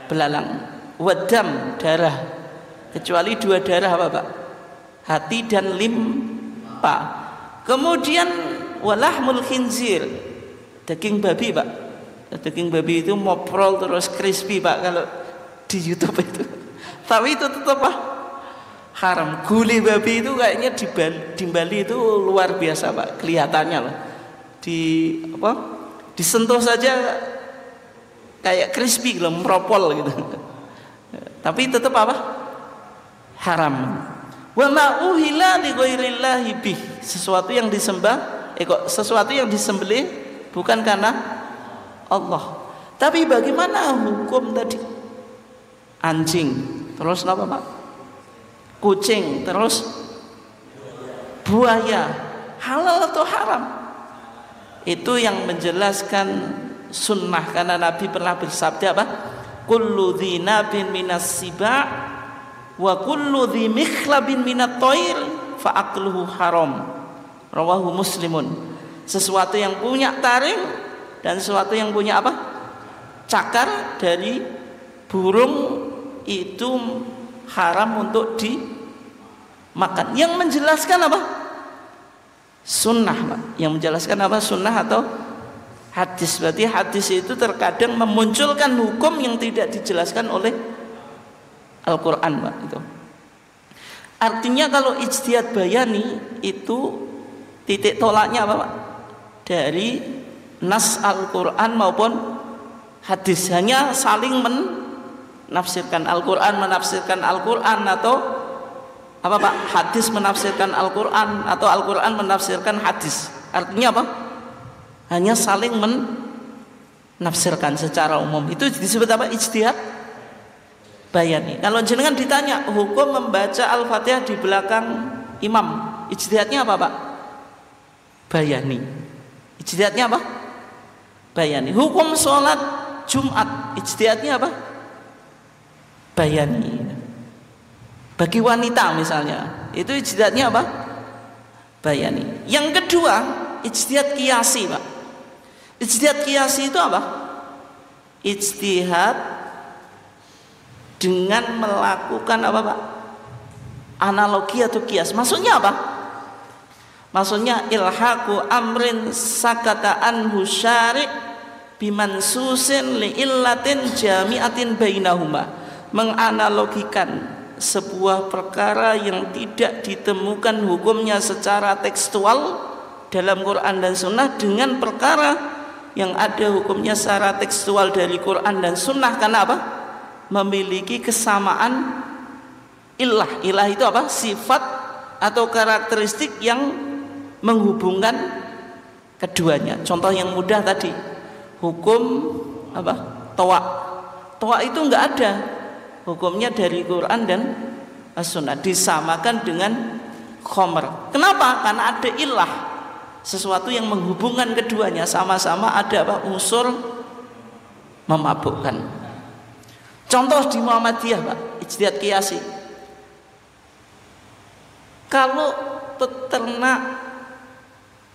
belalang. Waddam, darah, kecuali 2 darah apa, Pak? Hati dan limpa. Kemudian walahmul khinzir, daging babi, Pak. Daging babi itu moprol terus crispy, Pak, kalau di YouTube itu. Tapi itu tetap apa? Haram. Gulai babi itu kayaknya di Bali itu luar biasa, Pak, kelihatannya loh. Disentuh saja kayak crispy gitu, meropol gitu. Tapi tetap apa? Haram. Wa ma uhilla li ghairillahi bih, sesuatu yang disembah, sesuatu yang disembelih bukan karena Allah. Tapi bagaimana hukum tadi? Anjing, terus apa, Pak? Kucing, terus buaya, halal atau haram? Itu yang menjelaskan sunnah, karena Nabi pernah bersabda apa? Kullu dzinabin minas siba wa kullu dzi mikhlabin minat thair fa akluhu haram. Rawahu Muslimun. Sesuatu yang punya taring dan sesuatu yang punya apa? Cakar dari burung itu haram untuk dimakan. Yang menjelaskan apa? Sunnah, Pak. Yang menjelaskan apa? Sunnah atau hadis. Berarti hadis itu terkadang memunculkan hukum yang tidak dijelaskan oleh Al-Quran, Pak. Itu artinya kalau ijtihad bayani itu titik tolaknya apa, Pak? Dari nas Al-Quran maupun hadis, hanya saling menafsirkan. Al-Quran menafsirkan Al-Quran, atau apa, Pak? Hadis menafsirkan Al-Quran, atau Al-Quran menafsirkan hadis. Artinya apa? Hanya saling menafsirkan secara umum. Itu disebut apa? Ijtihad bayani. Kalau jenengan ditanya hukum membaca Al-Fatihah di belakang imam, ijtihadnya apa, Pak? Bayani. Ijtihadnya apa? Bayani. Hukum sholat Jumat, ijtihadnya apa? Bayani. Bagi wanita misalnya, itu ijtihadnya apa? Bayani. Yang kedua, ijtihad qiyasi, Pak. Ijtihad qiyasi itu apa? Ijtihad dengan melakukan apa, Pak? Analogi atau qiyas. Maksudnya apa? Maksudnya ilhaqu amrin sakata anhu syari' bimansusin li illatin jami'atin bainahuma. Menganalogikan sebuah perkara yang tidak ditemukan hukumnya secara tekstual dalam Quran dan Sunnah dengan perkara yang ada hukumnya secara tekstual dari Quran dan Sunnah. Karena apa? Memiliki kesamaan illah. Illah itu apa? Sifat atau karakteristik yang menghubungkan keduanya. Contoh yang mudah tadi, hukum apa? Toa'. Toa' itu enggak ada hukumnya dari Quran dan As-Sunnah, disamakan dengan khomer. Kenapa? Karena ada illah, sesuatu yang menghubungkan keduanya, sama-sama ada apa? Unsur memabukkan. Contoh di Muhammadiyah, Pak, ijtihad qiyasi. Kalau peternak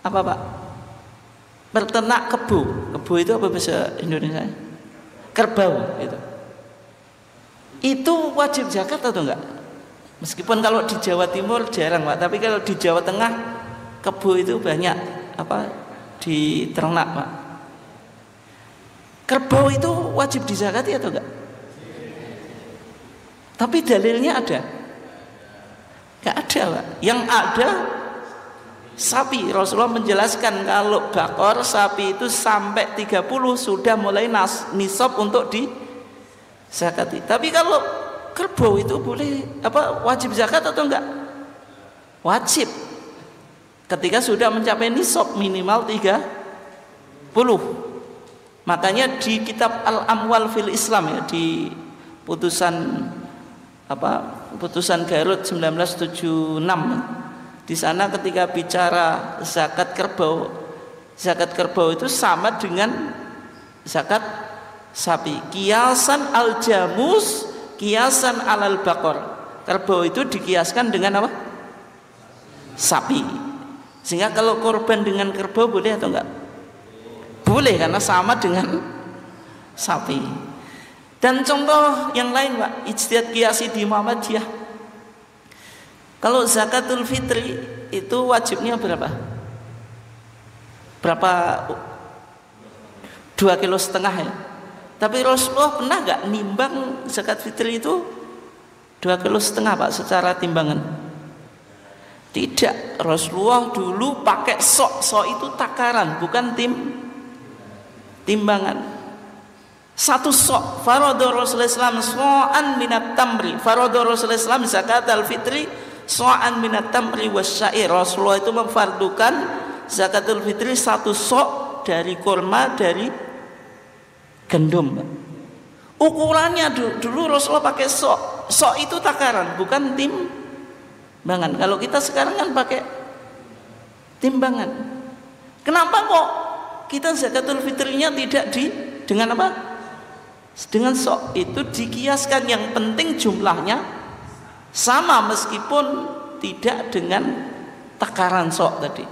apa, Pak? Peternak kebu. Kebu itu apa bahasa Indonesia? Kerbau itu. Itu wajib zakat atau enggak? Meskipun kalau di Jawa Timur jarang, Pak, tapi kalau di Jawa Tengah kebu itu banyak apa di ternak, Pak. Kerbau itu wajib dizakati atau enggak? Tapi dalilnya ada? Enggak ada, Pak. Yang ada sapi. Rasulullah menjelaskan kalau bakor sapi itu sampai 30 sudah mulai nisab untuk dizakati. Tapi kalau kerbau itu boleh apa, wajib zakat atau enggak? Wajib. Ketika sudah mencapai nisab minimal 30. Makanya di kitab Al-Amwal fil Islam, ya, di putusan Garut 1976, di sana ketika bicara zakat kerbau zakat kerbau itu sama dengan zakat sapi. Kiasan al jamus, kiasan alal bakor. Kerbau itu dikiaskan dengan apa? Sapi. Sehingga kalau korban dengan kerbau boleh atau enggak? Boleh, karena sama dengan sapi. Dan contoh yang lain Pak, ijtihad qiyasi di Muhammadiyah. Kalau zakatul fitri itu wajibnya berapa? Berapa? 2,5 kilo ya. Tapi Rasulullah pernah nggak nimbang zakat fitri itu 2,5 kilo Pak secara timbangan? Tidak. Rasulullah dulu pakai sok. Sok itu takaran, bukan timbangan. Satu sok. Faradha Rasulullah SAW so'an minat tamri. Faradha Rasulullah SAW zakat al-fitri so'an minat tamri wasyair. Rasulullah itu memfardukan zakatul fitri satu sok dari kurma, dari gandum. Ukurannya dulu Rasulullah pakai sok. Sok itu takaran, bukan timbangan. Kalau kita sekarang kan pakai timbangan. Kenapa kok kita zakatul fitrinya tidak dengan apa? Dengan sok. Itu dikiaskan, yang penting jumlahnya sama meskipun tidak dengan takaran sok tadi.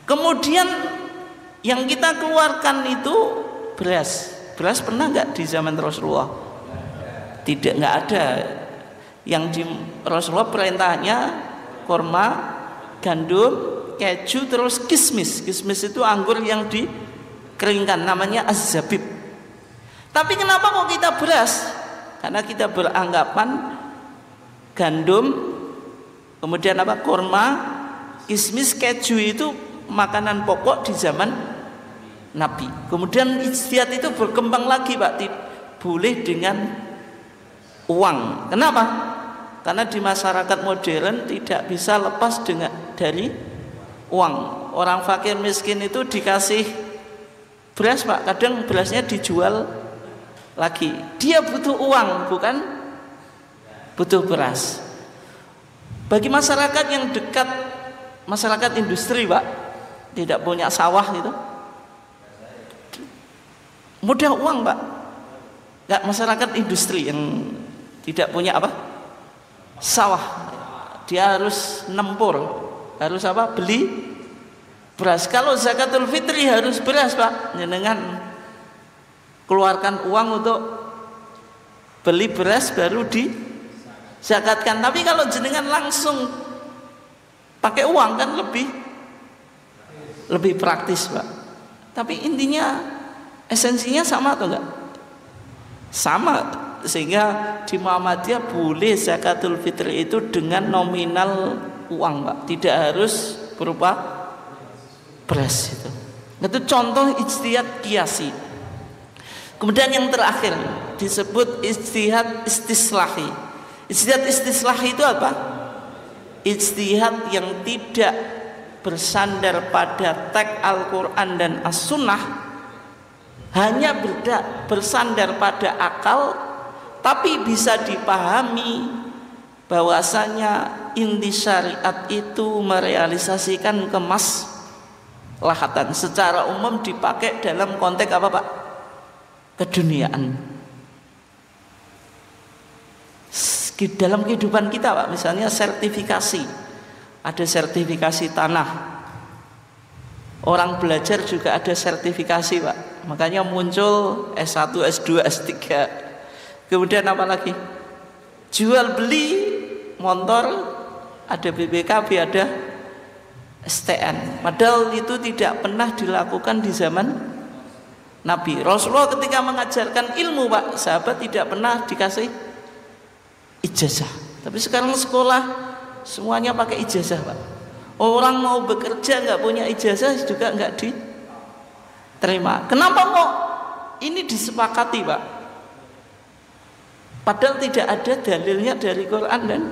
Kemudian yang kita keluarkan itu beras. Beras pernah nggak di zaman Rasulullah? Tidak, nggak ada. Yang di Rasulullah perintahnya kurma, gandum, keju, terus kismis. Kismis itu anggur yang dikeringkan, namanya az-zabib. Tapi kenapa kok kita beras? Karena kita beranggapan gandum, kemudian apa, kurma, kismis, keju itu makanan pokok di zaman Nabi. Kemudian ijtihad itu berkembang lagi Pak, boleh dengan uang. Kenapa? Karena di masyarakat modern tidak bisa lepas dari uang. Orang fakir miskin itu dikasih beras Pak, kadang berasnya dijual lagi. Dia butuh uang, bukan butuh beras. Bagi masyarakat yang dekat, masyarakat industri Pak, tidak punya sawah gitu, mudah uang Pak. Enggak, masyarakat industri yang tidak punya apa? Sawah. Dia harus nempur, harus apa? Beli beras. Kalau zakatul fitri harus beras Pak. Dengan keluarkan uang untuk beli beras baru dizakatkan. Tapi kalau jenengan langsung pakai uang kan lebih praktis Pak. Tapi intinya, esensinya sama atau enggak? Sama. Sehingga di Muhammadiyah boleh zakatul fitri itu dengan nominal uang Pak, tidak harus berupa beras. Itu contoh ijtihad qiyasi. Kemudian yang terakhir disebut ijtihad istislahi. Ijtihad istislahi itu apa? Ijtihad yang tidak bersandar pada teks Al-Quran dan As-Sunnah, hanya bersandar pada akal, tapi bisa dipahami bahwasanya inti syariat itu merealisasikan kemaslahatan. Secara umum dipakai dalam konteks apa Pak? Keduniaan. Dalam kehidupan kita Pak, misalnya sertifikasi, ada sertifikasi tanah. Orang belajar juga ada sertifikasi Pak, makanya muncul S1, S2, S3. Kemudian apa lagi? Jual beli motor, ada BPKB, ada STN. Padahal itu tidak pernah dilakukan di zaman Nabi. Rasulullah ketika mengajarkan ilmu Pak, sahabat tidak pernah dikasih ijazah. Tapi sekarang sekolah semuanya pakai ijazah Pak. Orang mau bekerja nggak punya ijazah juga nggak diterima. Kenapa kok ini disepakati Pak? Padahal tidak ada dalilnya dari Quran dan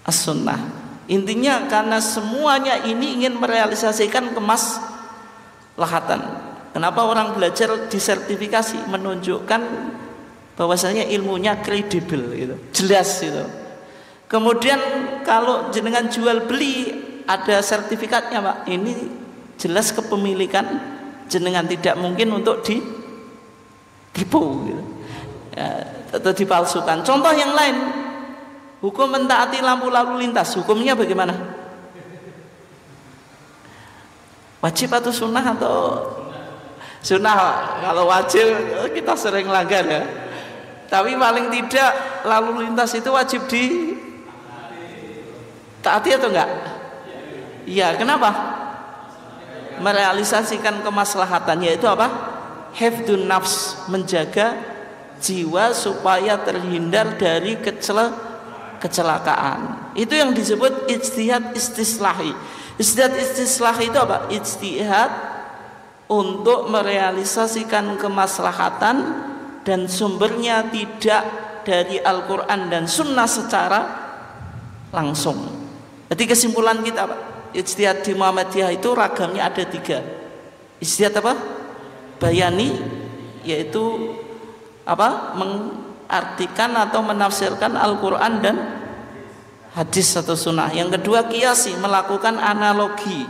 As-Sunnah. Intinya karena semuanya ini ingin merealisasikan kemaslahatan. Kenapa orang belajar disertifikasi? Menunjukkan bahwasanya ilmunya kredibel gitu, jelas gitu. Kemudian kalau jenengan jual beli ada sertifikatnya Pak, ini jelas kepemilikan jenengan, tidak mungkin untuk ditipu gitu. Ya, atau dipalsukan. Contoh yang lain, hukum mentaati lampu lalu lintas, hukumnya bagaimana? Wajib atau sunnah? Atau sunnah? Kalau wajib kita sering langgar ya, tapi paling tidak lalu lintas itu wajib ditaati atau enggak? Iya, kenapa? Merealisasikan kemaslahatan, yaitu apa? Hifdun nafs, menjaga jiwa supaya terhindar dari kecelakaan. Itu yang disebut ijtihad istislahi. Ijtihad istislahi itu apa? Ijtihad untuk merealisasikan kemaslahatan dan sumbernya tidak dari Al-Quran dan Sunnah secara langsung. Jadi kesimpulan kita, Pak, ijtihad di Muhammadiyah itu ragamnya ada 3. Ijtihad apa? Bayani, yaitu apa? Mengartikan atau menafsirkan Al-Quran dan hadis atau sunnah. Yang kedua kiasi, melakukan analogi.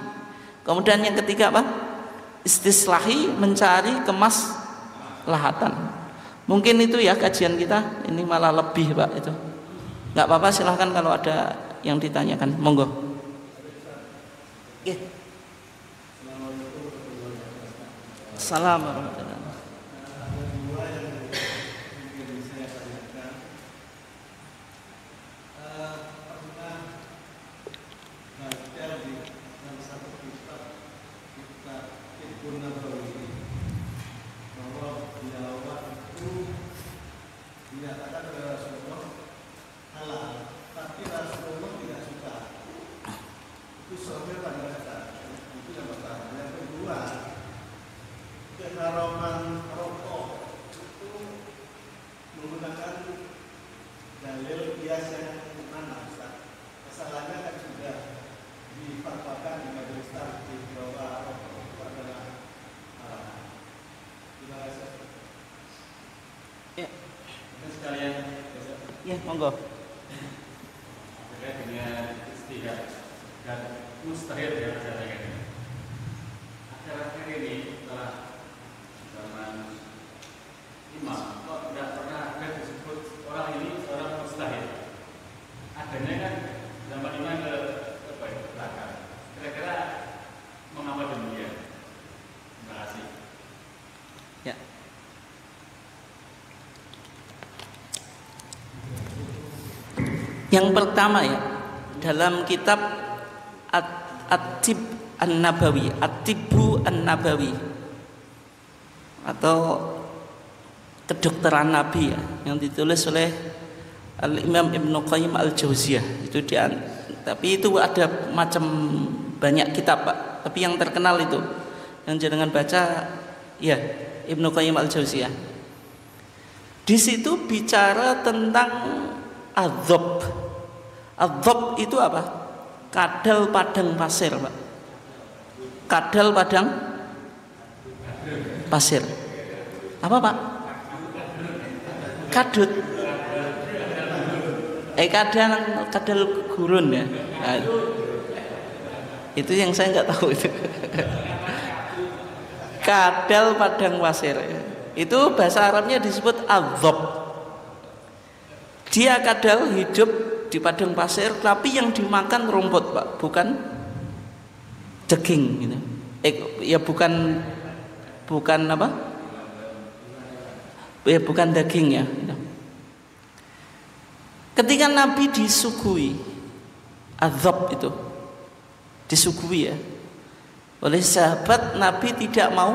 Kemudian yang ketiga apa? Istislahi, mencari kemaslahatan. Mungkin itu ya kajian kita. Ini malah lebih, Pak, itu. Nggak apa-apa, silahkan kalau ada yang ditanyakan, monggo. Assalamualaikum. Ya, monggo. Terkait dengan ijtihad dan mustahil yang saya tanyakan. Akhir-akhir ini setelah zaman imam kok tidak pernah ada disebut orang ini seorang mustahil. Adanya kan zaman imam ke belakang. Kira-kira mengapa demikian? Terima kasih. Ya. Yang pertama ya, dalam kitab At-Tib An-Nabawi, At-Tibbu An-Nabawi atau kedokteran Nabi ya, yang ditulis oleh Al-Imam Ibnu Qayyim Al-Jauziyah. Itu tapi itu ada macam banyak kitab, Pak. Tapi yang terkenal itu yang jangan baca ya, Ibnu Qayyim Al-Jauziyah. Di situ bicara tentang adzab. Adzab itu apa? Kadal padang pasir, Pak. Kadal padang pasir. Apa, Pak? Kadut. Kadal gurun ya. Nah, itu yang saya nggak tahu itu. Kadal padang pasir. Itu bahasa Arabnya disebut adzab. Dia kadal hidup di padang pasir, tapi yang dimakan rumput, Pak, bukan daging gitu. Ya bukan apa? Ya bukan daging ya. Gitu. Ketika Nabi disuguhi azab itu, disuguhi ya oleh sahabat, Nabi tidak mau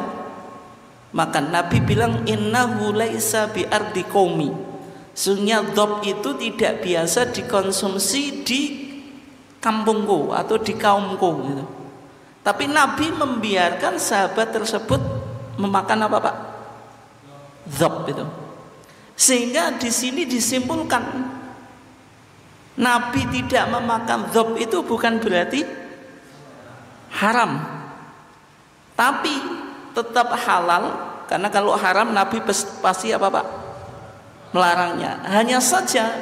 makan. Nabi bilang innahu laisa bi ardi qaumi. Sesungguhnya dzab itu tidak biasa dikonsumsi di kampungku atau di kaumku gitu. Tapi Nabi membiarkan sahabat tersebut memakan apa, Pak? Dzab itu. Sehingga di sini disimpulkan Nabi tidak memakan dzab itu bukan berarti haram. Tapi tetap halal, karena kalau haram Nabi pasti apa, Pak? Melarangnya. Hanya saja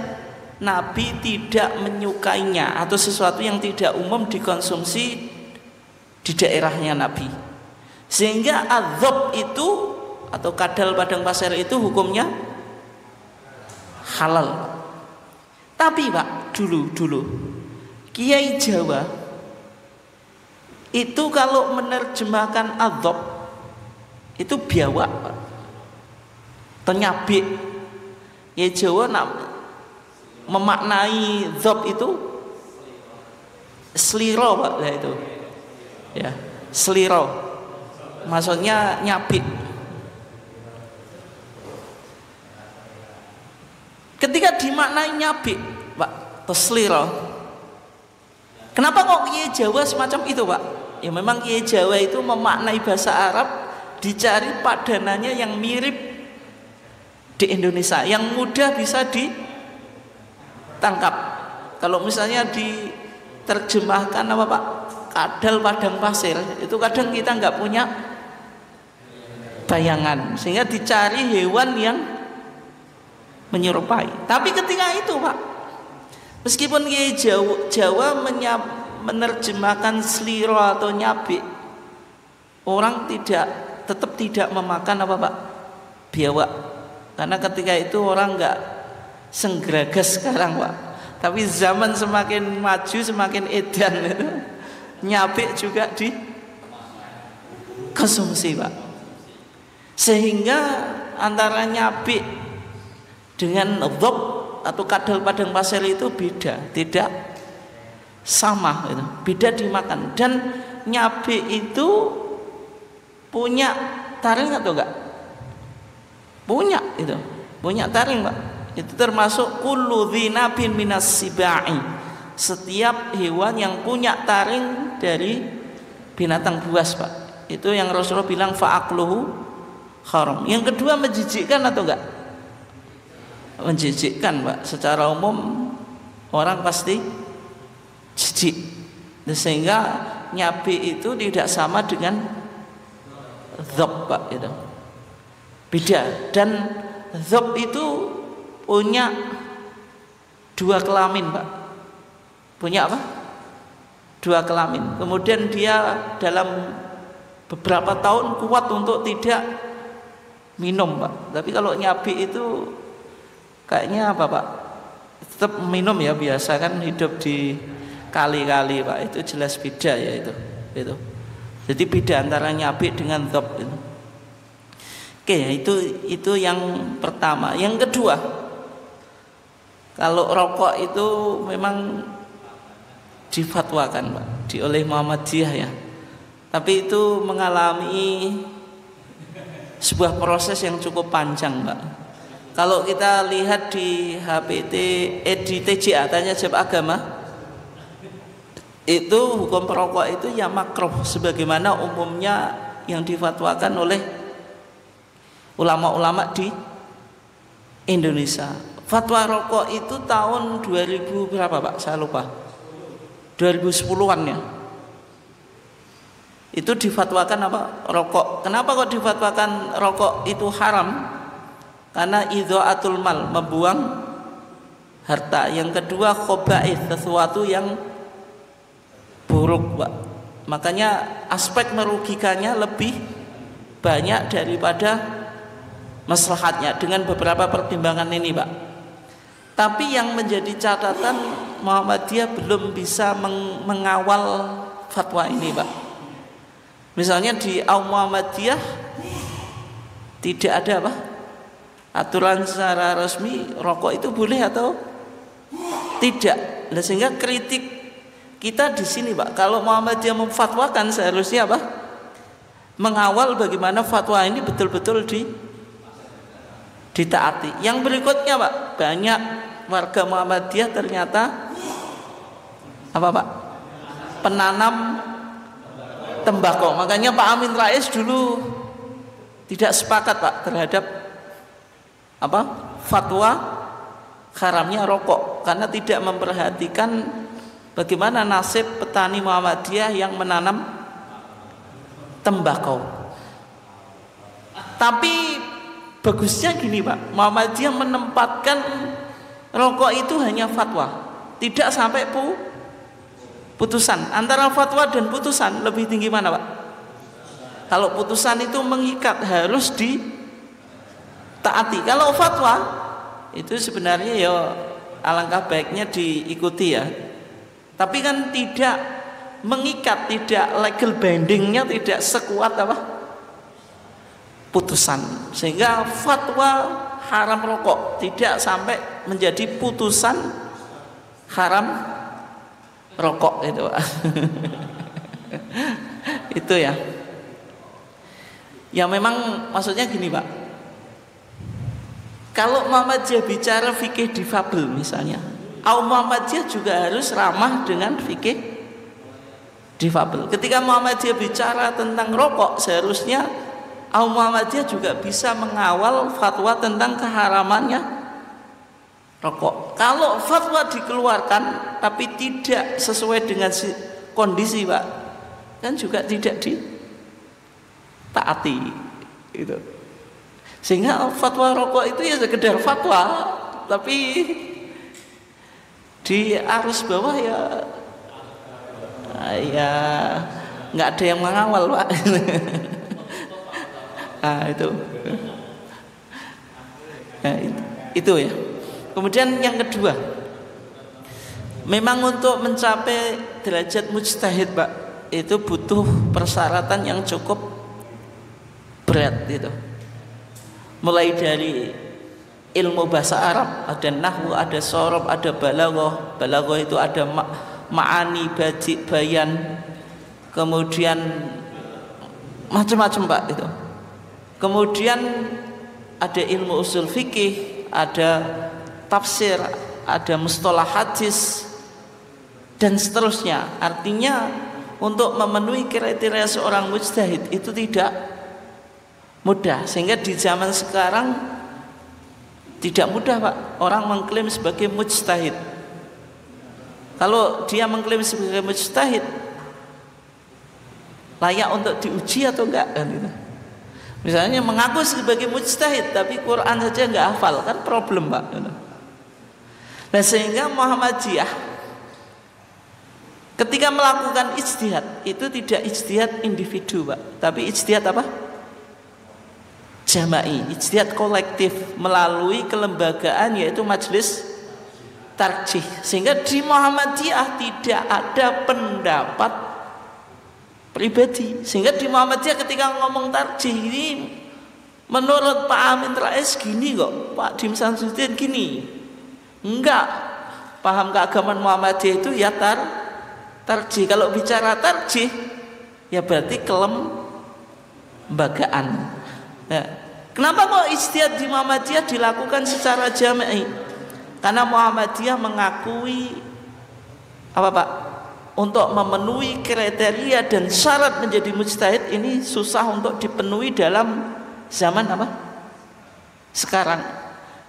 Nabi tidak menyukainya atau sesuatu yang tidak umum dikonsumsi di daerahnya Nabi. Sehingga adzab itu atau kadal padang pasir itu hukumnya halal. Tapi Pak, dulu Kiai Jawa itu kalau menerjemahkan adzab itu biawak, Pak. Tenyabik. Kiai Jawa memaknai dzab itu seliro, Pak, ya itu. Ya, seliro. Maksudnya nyabik. Ketika dimaknai nyabik, Pak, atau seliro. Kenapa kok Kiai Jawa semacam itu, Pak? Ya memang Kiai Jawa itu memaknai bahasa Arab, dicari padanannya yang mirip di Indonesia, yang mudah bisa ditangkap. Kalau misalnya diterjemahkan apa, Pak? Kadal padang pasir, itu kadang kita nggak punya bayangan, sehingga dicari hewan yang menyerupai. Tapi ketika itu, Pak, meskipun Kiai Jawa menerjemahkan seliro atau nyabik, orang tetap tidak memakan apa, Pak? Biawak. Karena ketika itu orang nggak senggragas sekarang, Pak. Tapi zaman semakin maju, semakin edan itu, nyabik juga dikonsumsi, Pak. Sehingga antara nyabik dengan dhab atau kadal padang pasir itu beda, tidak sama gitu. Beda dimakan. Dan nyabik itu punya taring atau enggak? Punya itu. Punya taring, Pak. Itu termasuk kullu dzinabin minas sibai. Setiap hewan yang punya taring dari binatang buas, Pak. Itu yang Rasulullah bilang fa'akluhu haram. Yang kedua, menjijikkan atau enggak? Menjijikkan, Pak. Secara umum orang pasti jijik. Sehingga nyabi itu tidak sama dengan dzab, Pak, itu. Beda. Dan dzab itu punya dua kelamin, Pak. Punya apa? Dua kelamin. Kemudian dia dalam beberapa tahun kuat untuk tidak minum, Pak. Tapi kalau nyabi itu kayaknya apa, Pak? Tetap minum ya, biasa kan hidup di kali-kali, Pak. Itu jelas beda ya itu. Jadi beda antara nyabi dengan dzab itu. Oke, itu yang pertama. Yang kedua, kalau rokok itu memang difatwakan, Pak, oleh Muhammadiyah ya. Tapi itu mengalami sebuah proses yang cukup panjang, Pak. Kalau kita lihat di di TJA, tanya jawab agama, itu hukum perokok itu ya makruh sebagaimana umumnya yang difatwakan oleh ulama-ulama di Indonesia. Fatwa rokok itu tahun 2000 berapa, Pak? Saya lupa. 2010-an ya. Itu difatwakan apa? Rokok. Kenapa kok difatwakan rokok itu haram? Karena idha'atul mal, membuang harta. Yang kedua, khaba'ith, sesuatu yang buruk, Pak. Makanya aspek merugikannya lebih banyak daripada maslahatnya dengan beberapa pertimbangan ini, Pak. Tapi yang menjadi catatan, Muhammadiyah belum bisa mengawal fatwa ini, Pak. Misalnya di Muhammadiyah tidak ada apa? Aturan secara resmi rokok itu boleh atau tidak. Nah, sehingga kritik kita di sini, Pak, kalau Muhammadiyah memfatwakan seharusnya apa? Mengawal bagaimana fatwa ini betul-betul ditaati. Yang berikutnya, Pak, banyak warga Muhammadiyah ternyata apa, Pak? Penanam tembakau. Makanya Pak Amin Rais dulu tidak sepakat, Pak, terhadap apa? Fatwa haramnya rokok, karena tidak memperhatikan bagaimana nasib petani Muhammadiyah yang menanam tembakau. Tapi bagusnya gini, Pak, Muhammadiyah menempatkan rokok itu hanya fatwa, tidak sampai Putusan antara fatwa dan putusan lebih tinggi mana, Pak? Kalau putusan itu mengikat, harus ditaati. Kalau fatwa itu sebenarnya ya alangkah baiknya diikuti ya. Tapi kan tidak mengikat, tidak legal bindingnya tidak sekuat apa? Putusan. Sehingga fatwa haram rokok tidak sampai menjadi putusan haram rokok itu. Itu ya. Ya memang maksudnya gini, Pak. Kalau Muhammadiyah bicara fikih difabel misalnya, Muhammadiyah juga harus ramah dengan fikih difabel. Ketika Muhammadiyah bicara tentang rokok, seharusnya Muhammadiyah juga bisa mengawal fatwa tentang keharamannya rokok. Kalau fatwa dikeluarkan tapi tidak sesuai dengan kondisi, Pak, kan juga tidak ditaati gitu. Sehingga fatwa rokok itu ya sekedar fatwa, tapi di arus bawah ya nggak ada yang mengawal, Pak. Nah, itu ya. Kemudian yang kedua, memang untuk mencapai derajat mujtahid, Pak, itu butuh persyaratan yang cukup berat gitu. Mulai dari ilmu bahasa Arab, ada nahwu, ada shorof, ada balaghah. Balaghah itu ada ma'ani, badi, bayan, kemudian macam-macam, Pak, itu. Kemudian ada ilmu usul fikih, ada tafsir, ada mustalah hadis, dan seterusnya. Artinya untuk memenuhi kriteria seorang mujtahid itu tidak mudah. Sehingga di zaman sekarang tidak mudah, Pak, orang mengklaim sebagai mujtahid. Kalau dia mengklaim sebagai mujtahid, layak untuk diuji atau enggak kan itu. Misalnya mengaku sebagai mujtahid tapi Quran saja enggak hafal, kan problem, Pak. Nah, sehingga Muhammadiyah ketika melakukan ijtihad itu tidak ijtihad individu, Pak, tapi ijtihad apa? Jama'i, ijtihad kolektif melalui kelembagaan yaitu majelis tarjih. Sehingga di Muhammadiyah tidak ada pendapat pribadi. Sehingga di Muhammadiyah ketika ngomong tarjih ini, menurut Pak Amin Rais gini kok, Pak Dim Samsudin gini. Enggak, paham keagamaan Muhammadiyah itu ya tarjih. Kalau bicara tarjih ya berarti kelembagaan. Ya. Kenapa kok ijtihad di Muhammadiyah dilakukan secara jama'i? Karena Muhammadiyah mengakui apa, Pak? Untuk memenuhi kriteria dan syarat menjadi mujtahid ini susah untuk dipenuhi dalam zaman apa? Sekarang.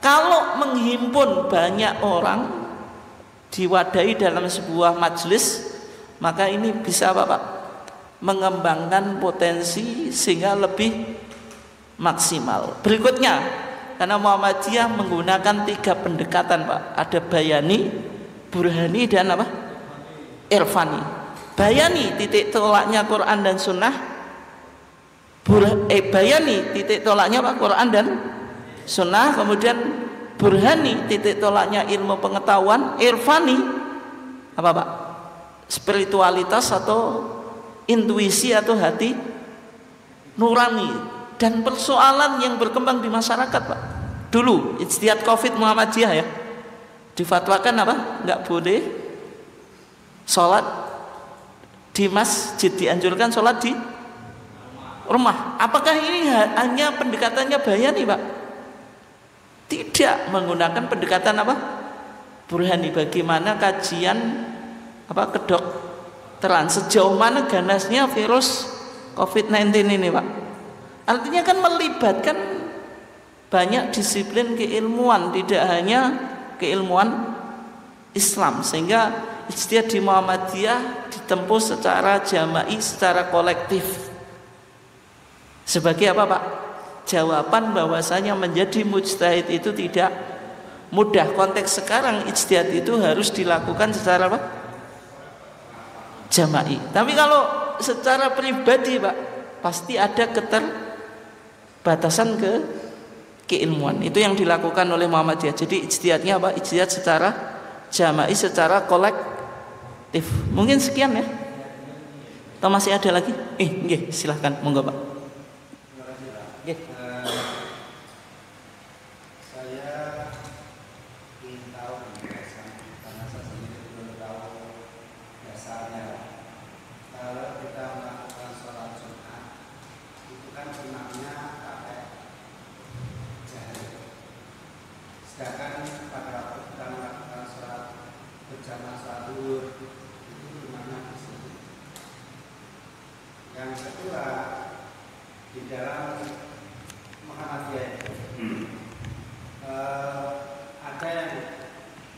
Kalau menghimpun banyak orang diwadahi dalam sebuah majelis, maka ini bisa apa, Pak? Mengembangkan potensi sehingga lebih maksimal. Berikutnya, karena Muhammadiyah menggunakan 3 pendekatan, Pak. Ada bayani, burhani, dan apa? Irfani. Bayani, titik tolaknya Quran dan Sunnah. Bayani, titik tolaknya Pak, Quran dan Sunnah. Kemudian burhani, titik tolaknya ilmu pengetahuan. Irfani, apa, Pak? Spiritualitas atau intuisi atau hati nurani. Dan persoalan yang berkembang di masyarakat, Pak. Dulu ijtihad Covid Muhammadiyah ya, difatwakan apa? Enggak boleh sholat di masjid, dianjurkan sholat di rumah. Apakah ini hanya pendekatannya bayani, Pak? Tidak, menggunakan pendekatan apa? Burhani. Bagaimana kajian apa kedokteran, sejauh mana ganasnya virus COVID-19 ini, Pak? Artinya kan melibatkan banyak disiplin keilmuan, tidak hanya keilmuan Islam. Sehingga ijtihad di Muhammadiyah ditempuh secara jama'i, secara kolektif. Sebagai apa, Pak? Jawaban bahwasanya menjadi mujtahid itu tidak mudah. Konteks sekarang ijtihad itu harus dilakukan secara apa? jama'i. Tapi kalau secara pribadi Pak, pasti ada keterbatasan keilmuan. Itu yang dilakukan oleh Muhammadiyah. Jadi ijtihadnya apa? Ijtihad secara jama'i, secara kolektif. Mungkin sekian ya. Atau masih ada lagi? Nggih, silahkan, monggo Pak. Nggih. Saya ingin tahu karena saya sendiri belum tahu dasarnya. Kalau kita melakukan sholat Jumat, itu kan imamnya pakai jahar. Sedangkan pada waktu kita melakukan sholat berjamaah sholat zuhur, itu imamnya di sini. Yang kedua, di dalam Muhammadiyah itu ada yang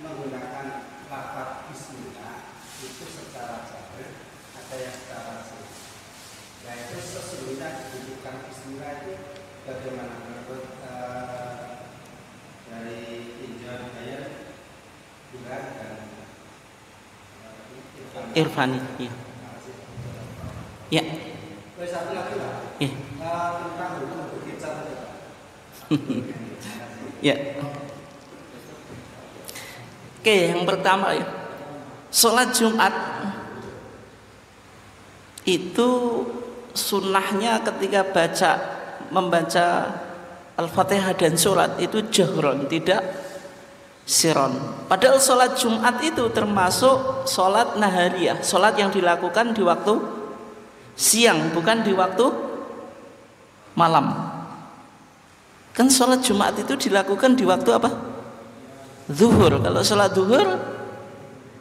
menggunakan lafaz bismillah itu secara jahar, ada yang secara sirri. Yaitu sesungguhnya kedudukan bismillah itu bagaimana menurut dari tinjauan Hidayat Bulan dan Irfani, ya. Ya. Satu lagi Pak, Ya. tentang hukum berkicau tadi Pak. Ya. Oke, yang pertama ya. Sholat Jumat itu sunnahnya ketika membaca Al-Fatihah dan surat itu jahron, tidak siron. Padahal sholat Jumat itu termasuk sholat nahariyah, sholat yang dilakukan di waktu siang, bukan di waktu malam. Kan sholat Jumat itu dilakukan di waktu apa? Zuhur. Kalau sholat zuhur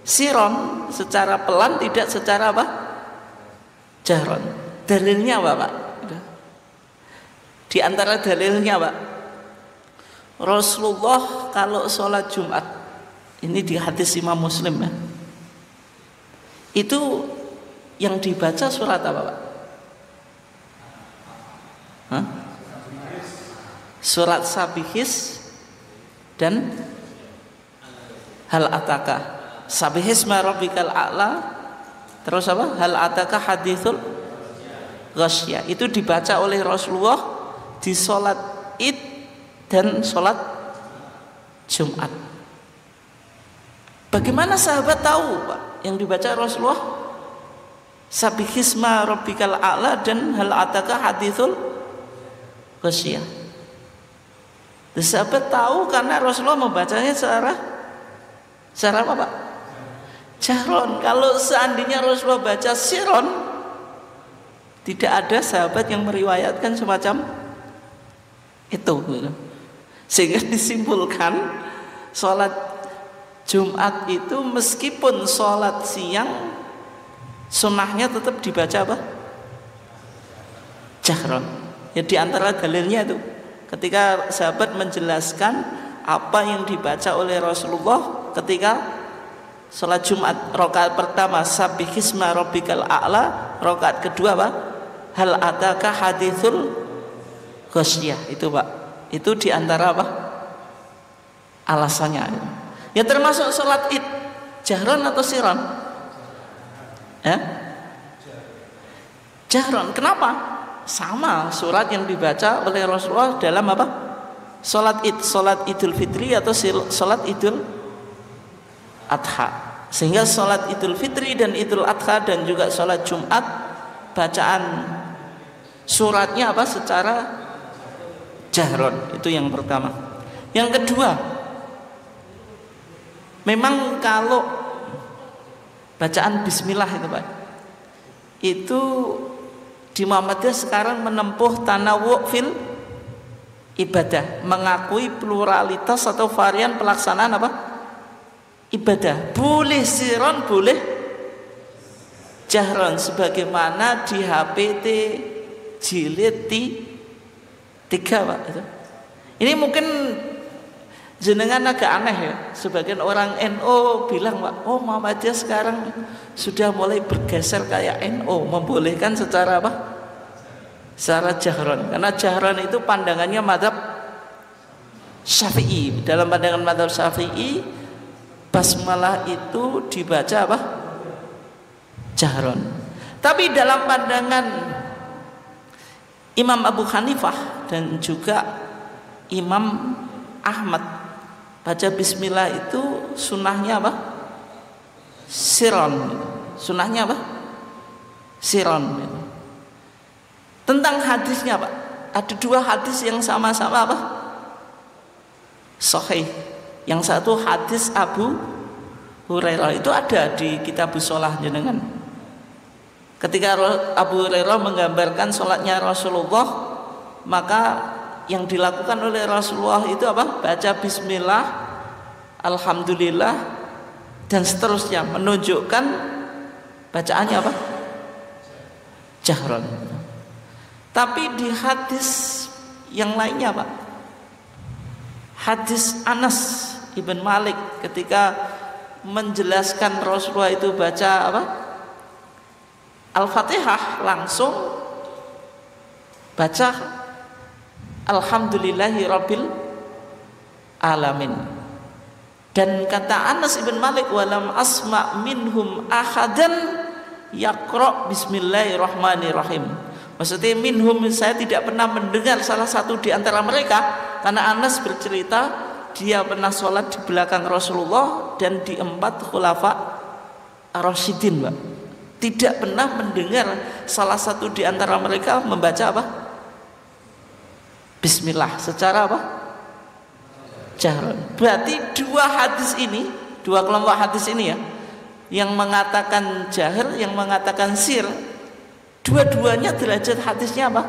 siron, secara pelan, tidak secara apa? Jahron. Dalilnya apa Pak? Di antara dalilnya Pak, Rasulullah kalau sholat Jumat, ini di hadis Imam Muslim ya, itu yang dibaca surat apa Pak? Hah? Surat Sabihis dan Hal Ataka. Sabihis ma rabbikal a'la, terus apa? Hal Ataka hadithul ghasyiyah. Itu dibaca oleh Rasulullah di sholat Id dan sholat Jumat. Bagaimana sahabat tahu Pak yang dibaca Rasulullah? Sabihis ma rabbikal a'la dan Hal Ataka hadithul ghasyiyah. Sahabat tahu karena Rasulullah membacanya secara apa Pak? Jahron. Kalau seandainya Rasulullah baca siron, tidak ada sahabat yang meriwayatkan semacam itu. Sehingga disimpulkan sholat Jumat itu meskipun sholat siang, sunnahnya tetap dibaca apa? Jahron. Ya di antara dalilnya itu ketika sahabat menjelaskan apa yang dibaca oleh Rasulullah ketika sholat Jumat. Rakaat pertama Sabbihisma rabbikal a'la, rakaat kedua apa? Hal ataka hadithul ghasyiyah. Itu Pak, itu di antara apa? Alasannya. Ya termasuk sholat Id, jahron atau siron? Ya? Jahron. Kenapa? Sama surat yang dibaca oleh Rasulullah dalam apa? Sholat Id, sholat Idul Fitri atau sholat Idul Adha. Sehingga sholat Idul Fitri dan Idul Adha dan juga sholat Jumat, bacaan suratnya apa? Secara jahron. Itu yang pertama. Yang kedua, memang kalau bacaan bismillah itu Pak, itu di Muhammadiyah sekarang menempuh tanawu' fil ibadah, mengakui pluralitas atau varian pelaksanaan apa? Ibadah. Boleh siron, boleh jahron, sebagaimana di HPT jilid 3 Pak. Ini mungkin jenengan agak aneh ya. Sebagian orang NO bilang Pak, oh Muhammadiyah sekarang sudah mulai bergeser kayak NO, membolehkan secara apa? Secara jahron. Karena jahron itu pandangannya mazhab Syafi'i. Dalam pandangan mazhab Syafi'i, basmalah itu dibaca apa? jahron. Tapi dalam pandangan Imam Abu Hanifah dan juga Imam Ahmad, baca bismillah itu sunnahnya apa? Siron. Sunnahnya apa? Siron. Tentang hadisnya Pak, ada dua hadis yang sama-sama apa? Sahih. Yang satu hadis Abu Hurairah, itu ada di Kitabus Shalah jenengan. Ketika Abu Hurairah menggambarkan sholatnya Rasulullah, maka yang dilakukan oleh Rasulullah itu apa? Baca bismillah, alhamdulillah, dan seterusnya, menunjukkan bacaannya apa? Jahron. Tapi di hadis yang lainnya Pak, hadis Anas ibn Malik ketika menjelaskan Rasulullah itu baca apa? Al-Fatihah, langsung baca Alhamdulillahi Rabbil Alamin. Dan kata Anas ibn Malik, walam asma minhum ahadan yaqra bismillahirrahmanirrahim. Maksudnya minhum, saya tidak pernah mendengar salah satu di antara mereka, karena Anas bercerita dia pernah sholat di belakang Rasulullah dan di 4 khulafa ar-rasyidin, Pak. Tidak pernah mendengar salah satu di antara mereka membaca apa? Bismillah secara apa? Jahron. Berarti dua hadis ini, dua kelompok hadis ini ya, yang mengatakan jahar, yang mengatakan sir, dua-duanya derajat hadisnya apa?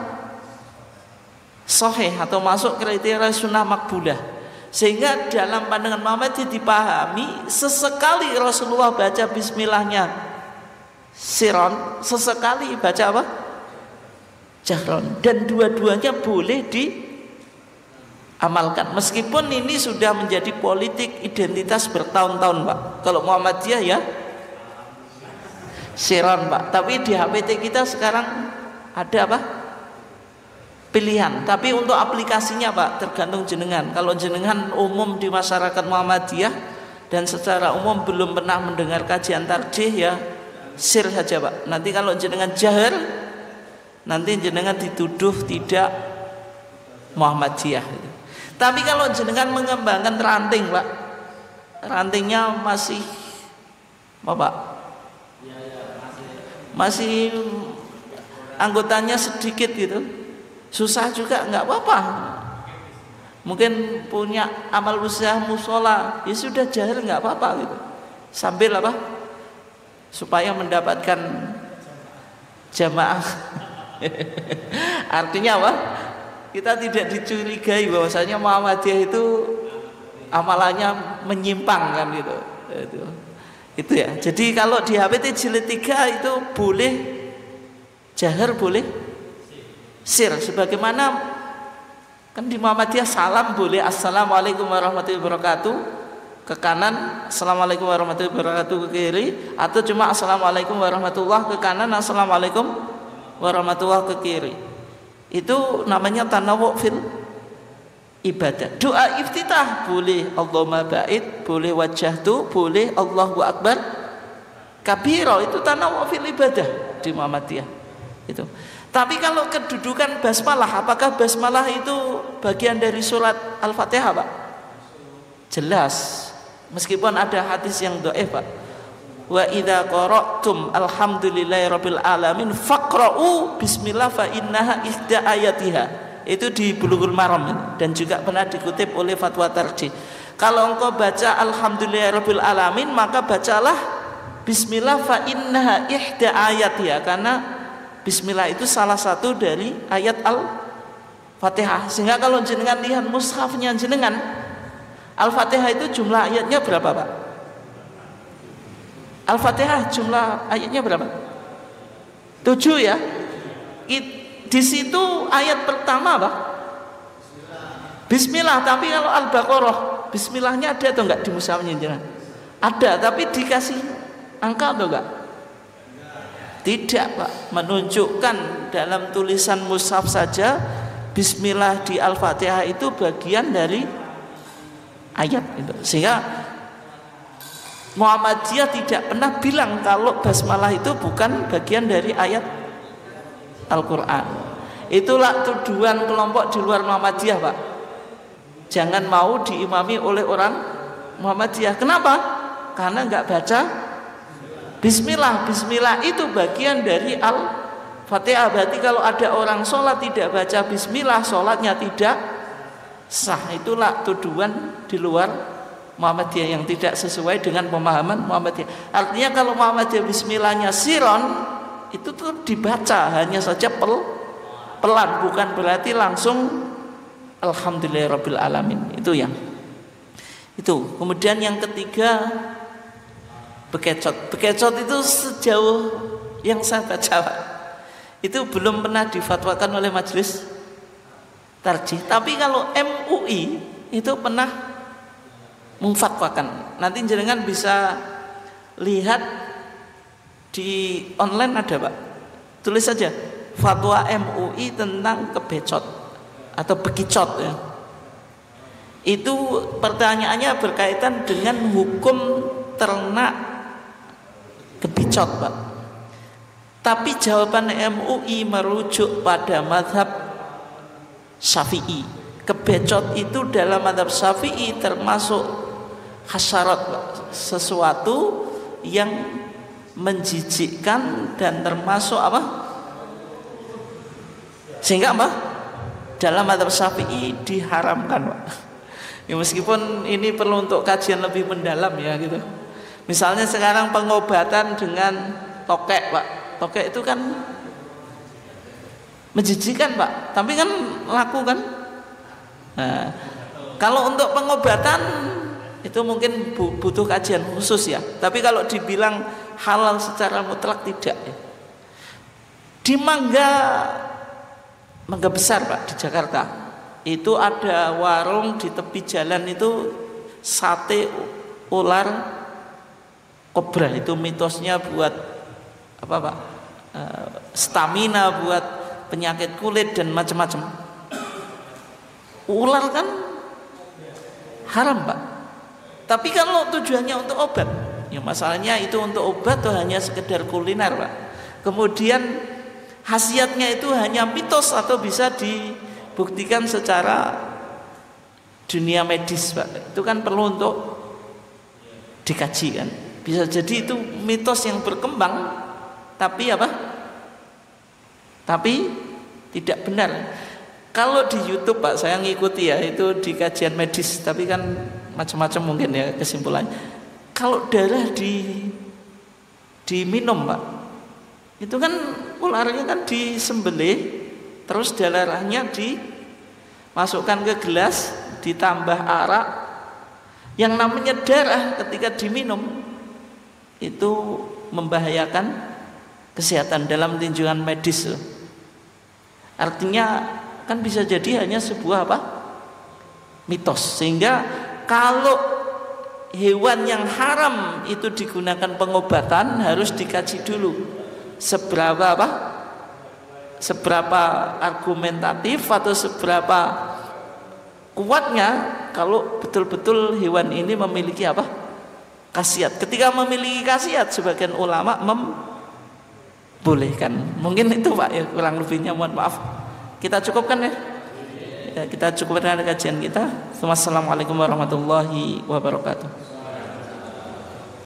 Sahih atau masuk kriteria sunnah makbulah. Sehingga dalam pandangan Muhammadiyah dipahami sesekali Rasulullah baca bismillahnya siron, sesekali baca apa? Jahron. Dan dua-duanya boleh diamalkan. Meskipun ini sudah menjadi politik identitas bertahun-tahun Pak. Kalau Muhammadiyah ya siron Pak. Tapi di HPT kita sekarang ada apa? Pilihan. Tapi untuk aplikasinya Pak tergantung jenengan. Kalau jenengan umum di masyarakat Muhammadiyah dan secara umum belum pernah mendengar kajian tarjih ya sir saja Pak. Nanti kalau jenengan jahar, nanti jenengan dituduh tidak Muhammadiyah. Tapi kalau jenengan mengembangkan ranting Pak, rantingnya masih apa Pak? Masih anggotanya sedikit gitu, susah juga, nggak apa-apa. Mungkin punya amal usaha musola, ya sudah jahar nggak apa-apa gitu. Sambil apa? Supaya mendapatkan jamaah. Artinya apa? Kita tidak dicurigai bahwasanya Muhammadiyah itu amalannya menyimpang kan gitu. Itu ya. Jadi kalau di HPT jilid 3 itu boleh jahar, boleh sir. Sebagaimana kan di Muhammadiyah salam boleh assalamualaikum warahmatullahi wabarakatuh ke kanan, assalamualaikum warahmatullahi wabarakatuh ke kiri, atau cuma assalamualaikum warahmatullahi ke kanan, assalamualaikum warahmatullahi ke kiri. Itu namanya tanawwu fil ibadah. Doa iftitah boleh Allahumma ba'id, boleh wajjahtu, boleh Allahu akbar kabira, itu tanawwu fil ibadah di Muhammadiyah itu. Tapi kalau kedudukan basmalah, apakah basmalah itu bagian dari surat Al-Fatihah Pak? Jelas. Meskipun ada hadis yang dhaif Pak. Wa idza qara'tum alhamdulillahirabbil alamin faqra'u bismillah fa innaha ihda ayatiha. Itu di Bulughul Maram dan juga pernah dikutip oleh Fatwa Tarjih. Kalau engkau baca alhamdulillahirabbil alamin, maka bacalah bismillah fa innaha ihda ayatiha, karena bismillah itu salah satu dari ayat Al-Fatihah. Sehingga kalau jenengan lihat mushafnya jenengan, Al-Fatihah itu jumlah ayatnya berapa Pak? Al-Fatihah jumlah ayatnya berapa? 7 ya. Di situ ayat pertama Pak Bismillah. Tapi kalau Al-Baqarah Bismillahnya ada atau enggak di mushafnya jenengan? Ada, tapi dikasih angka atau enggak? Tidak Pak. Menunjukkan dalam tulisan mushaf saja Bismillah di Al-Fatihah itu bagian dari ayat itu. Sehingga Muhammadiyah tidak pernah bilang kalau basmalah itu bukan bagian dari ayat Al-Quran. Itulah tuduhan kelompok di luar Muhammadiyah, Pak. Jangan mau diimami oleh orang Muhammadiyah. Kenapa? Karena nggak baca Bismillah. Bismillah itu bagian dari Al-Fatihah. Berarti kalau ada orang sholat tidak baca Bismillah, sholatnya tidak sah. Itulah tuduhan di luar Muhammadiyah yang tidak sesuai dengan pemahaman Muhammadiyah. Artinya kalau Muhammadiyah Bismillahnya siron, itu tuh dibaca hanya saja pelan, bukan berarti langsung Alhamdulillahirabbil alamin. Itu ya. Itu. Kemudian yang ketiga, bekecot. Bekecot itu sejauh yang saya baca, Pak, itu belum pernah difatwakan oleh majelis tarjih. Tapi kalau MUI itu pernah memfatwakan. Nanti jenengan bisa lihat di online ada, Pak. Tulis saja fatwa MUI tentang kebecot atau bekicot ya. Itu pertanyaannya berkaitan dengan hukum ternak kebicot, Pak. Tapi jawaban MUI merujuk pada mazhab Syafi'i. Kebecot itu dalam mazhab Syafi'i termasuk hasyarat, Pak. Sesuatu yang menjijikkan dan termasuk apa? Sehingga apa? Dalam mazhab Syafi'i diharamkan, Pak. Ya, meskipun ini perlu untuk kajian lebih mendalam ya gitu. Misalnya sekarang pengobatan dengan tokek, Pak. Tokek itu kan menjijikkan, Pak. Tapi kan laku kan? Nah, kalau untuk pengobatan itu mungkin butuh kajian khusus ya. Tapi kalau dibilang halal secara mutlak tidak ya. Di Mangga besar, Pak, di Jakarta itu ada warung di tepi jalan itu sate ular kobra. Itu mitosnya buat apa, Pak? Stamina, buat penyakit kulit dan macam-macam. Ular kan haram, Pak. Tapi kalau tujuannya untuk obat, ya masalahnya itu untuk obat atau hanya sekedar kuliner, Pak. Kemudian khasiatnya itu hanya mitos atau bisa dibuktikan secara dunia medis, Pak. Itu kan perlu untuk dikaji kan. Bisa jadi itu mitos yang berkembang, tapi apa? Tapi tidak benar. Kalau di YouTube, Pak, saya ngikuti ya, itu di kajian medis, tapi kan macam-macam mungkin ya kesimpulannya. Kalau darah diminum, Pak, itu kan ularnya kan disembelih, terus darahnya dimasukkan ke gelas, ditambah arak. Yang namanya darah ketika diminum itu membahayakan kesehatan dalam tinjauan medis. Artinya kan bisa jadi hanya sebuah apa? Mitos. Sehingga kalau hewan yang haram itu digunakan pengobatan harus dikaji dulu seberapa apa? Seberapa argumentatif atau seberapa kuatnya kalau betul-betul hewan ini memiliki apa? Khasiat. Ketika memiliki khasiat, sebagian ulama membolehkan. Mungkin itu, Pak, ya, kurang lebihnya mohon maaf. Kita cukupkan ya. Kita cukupkan kajian kita. Wassalamualaikum warahmatullahi wabarakatuh.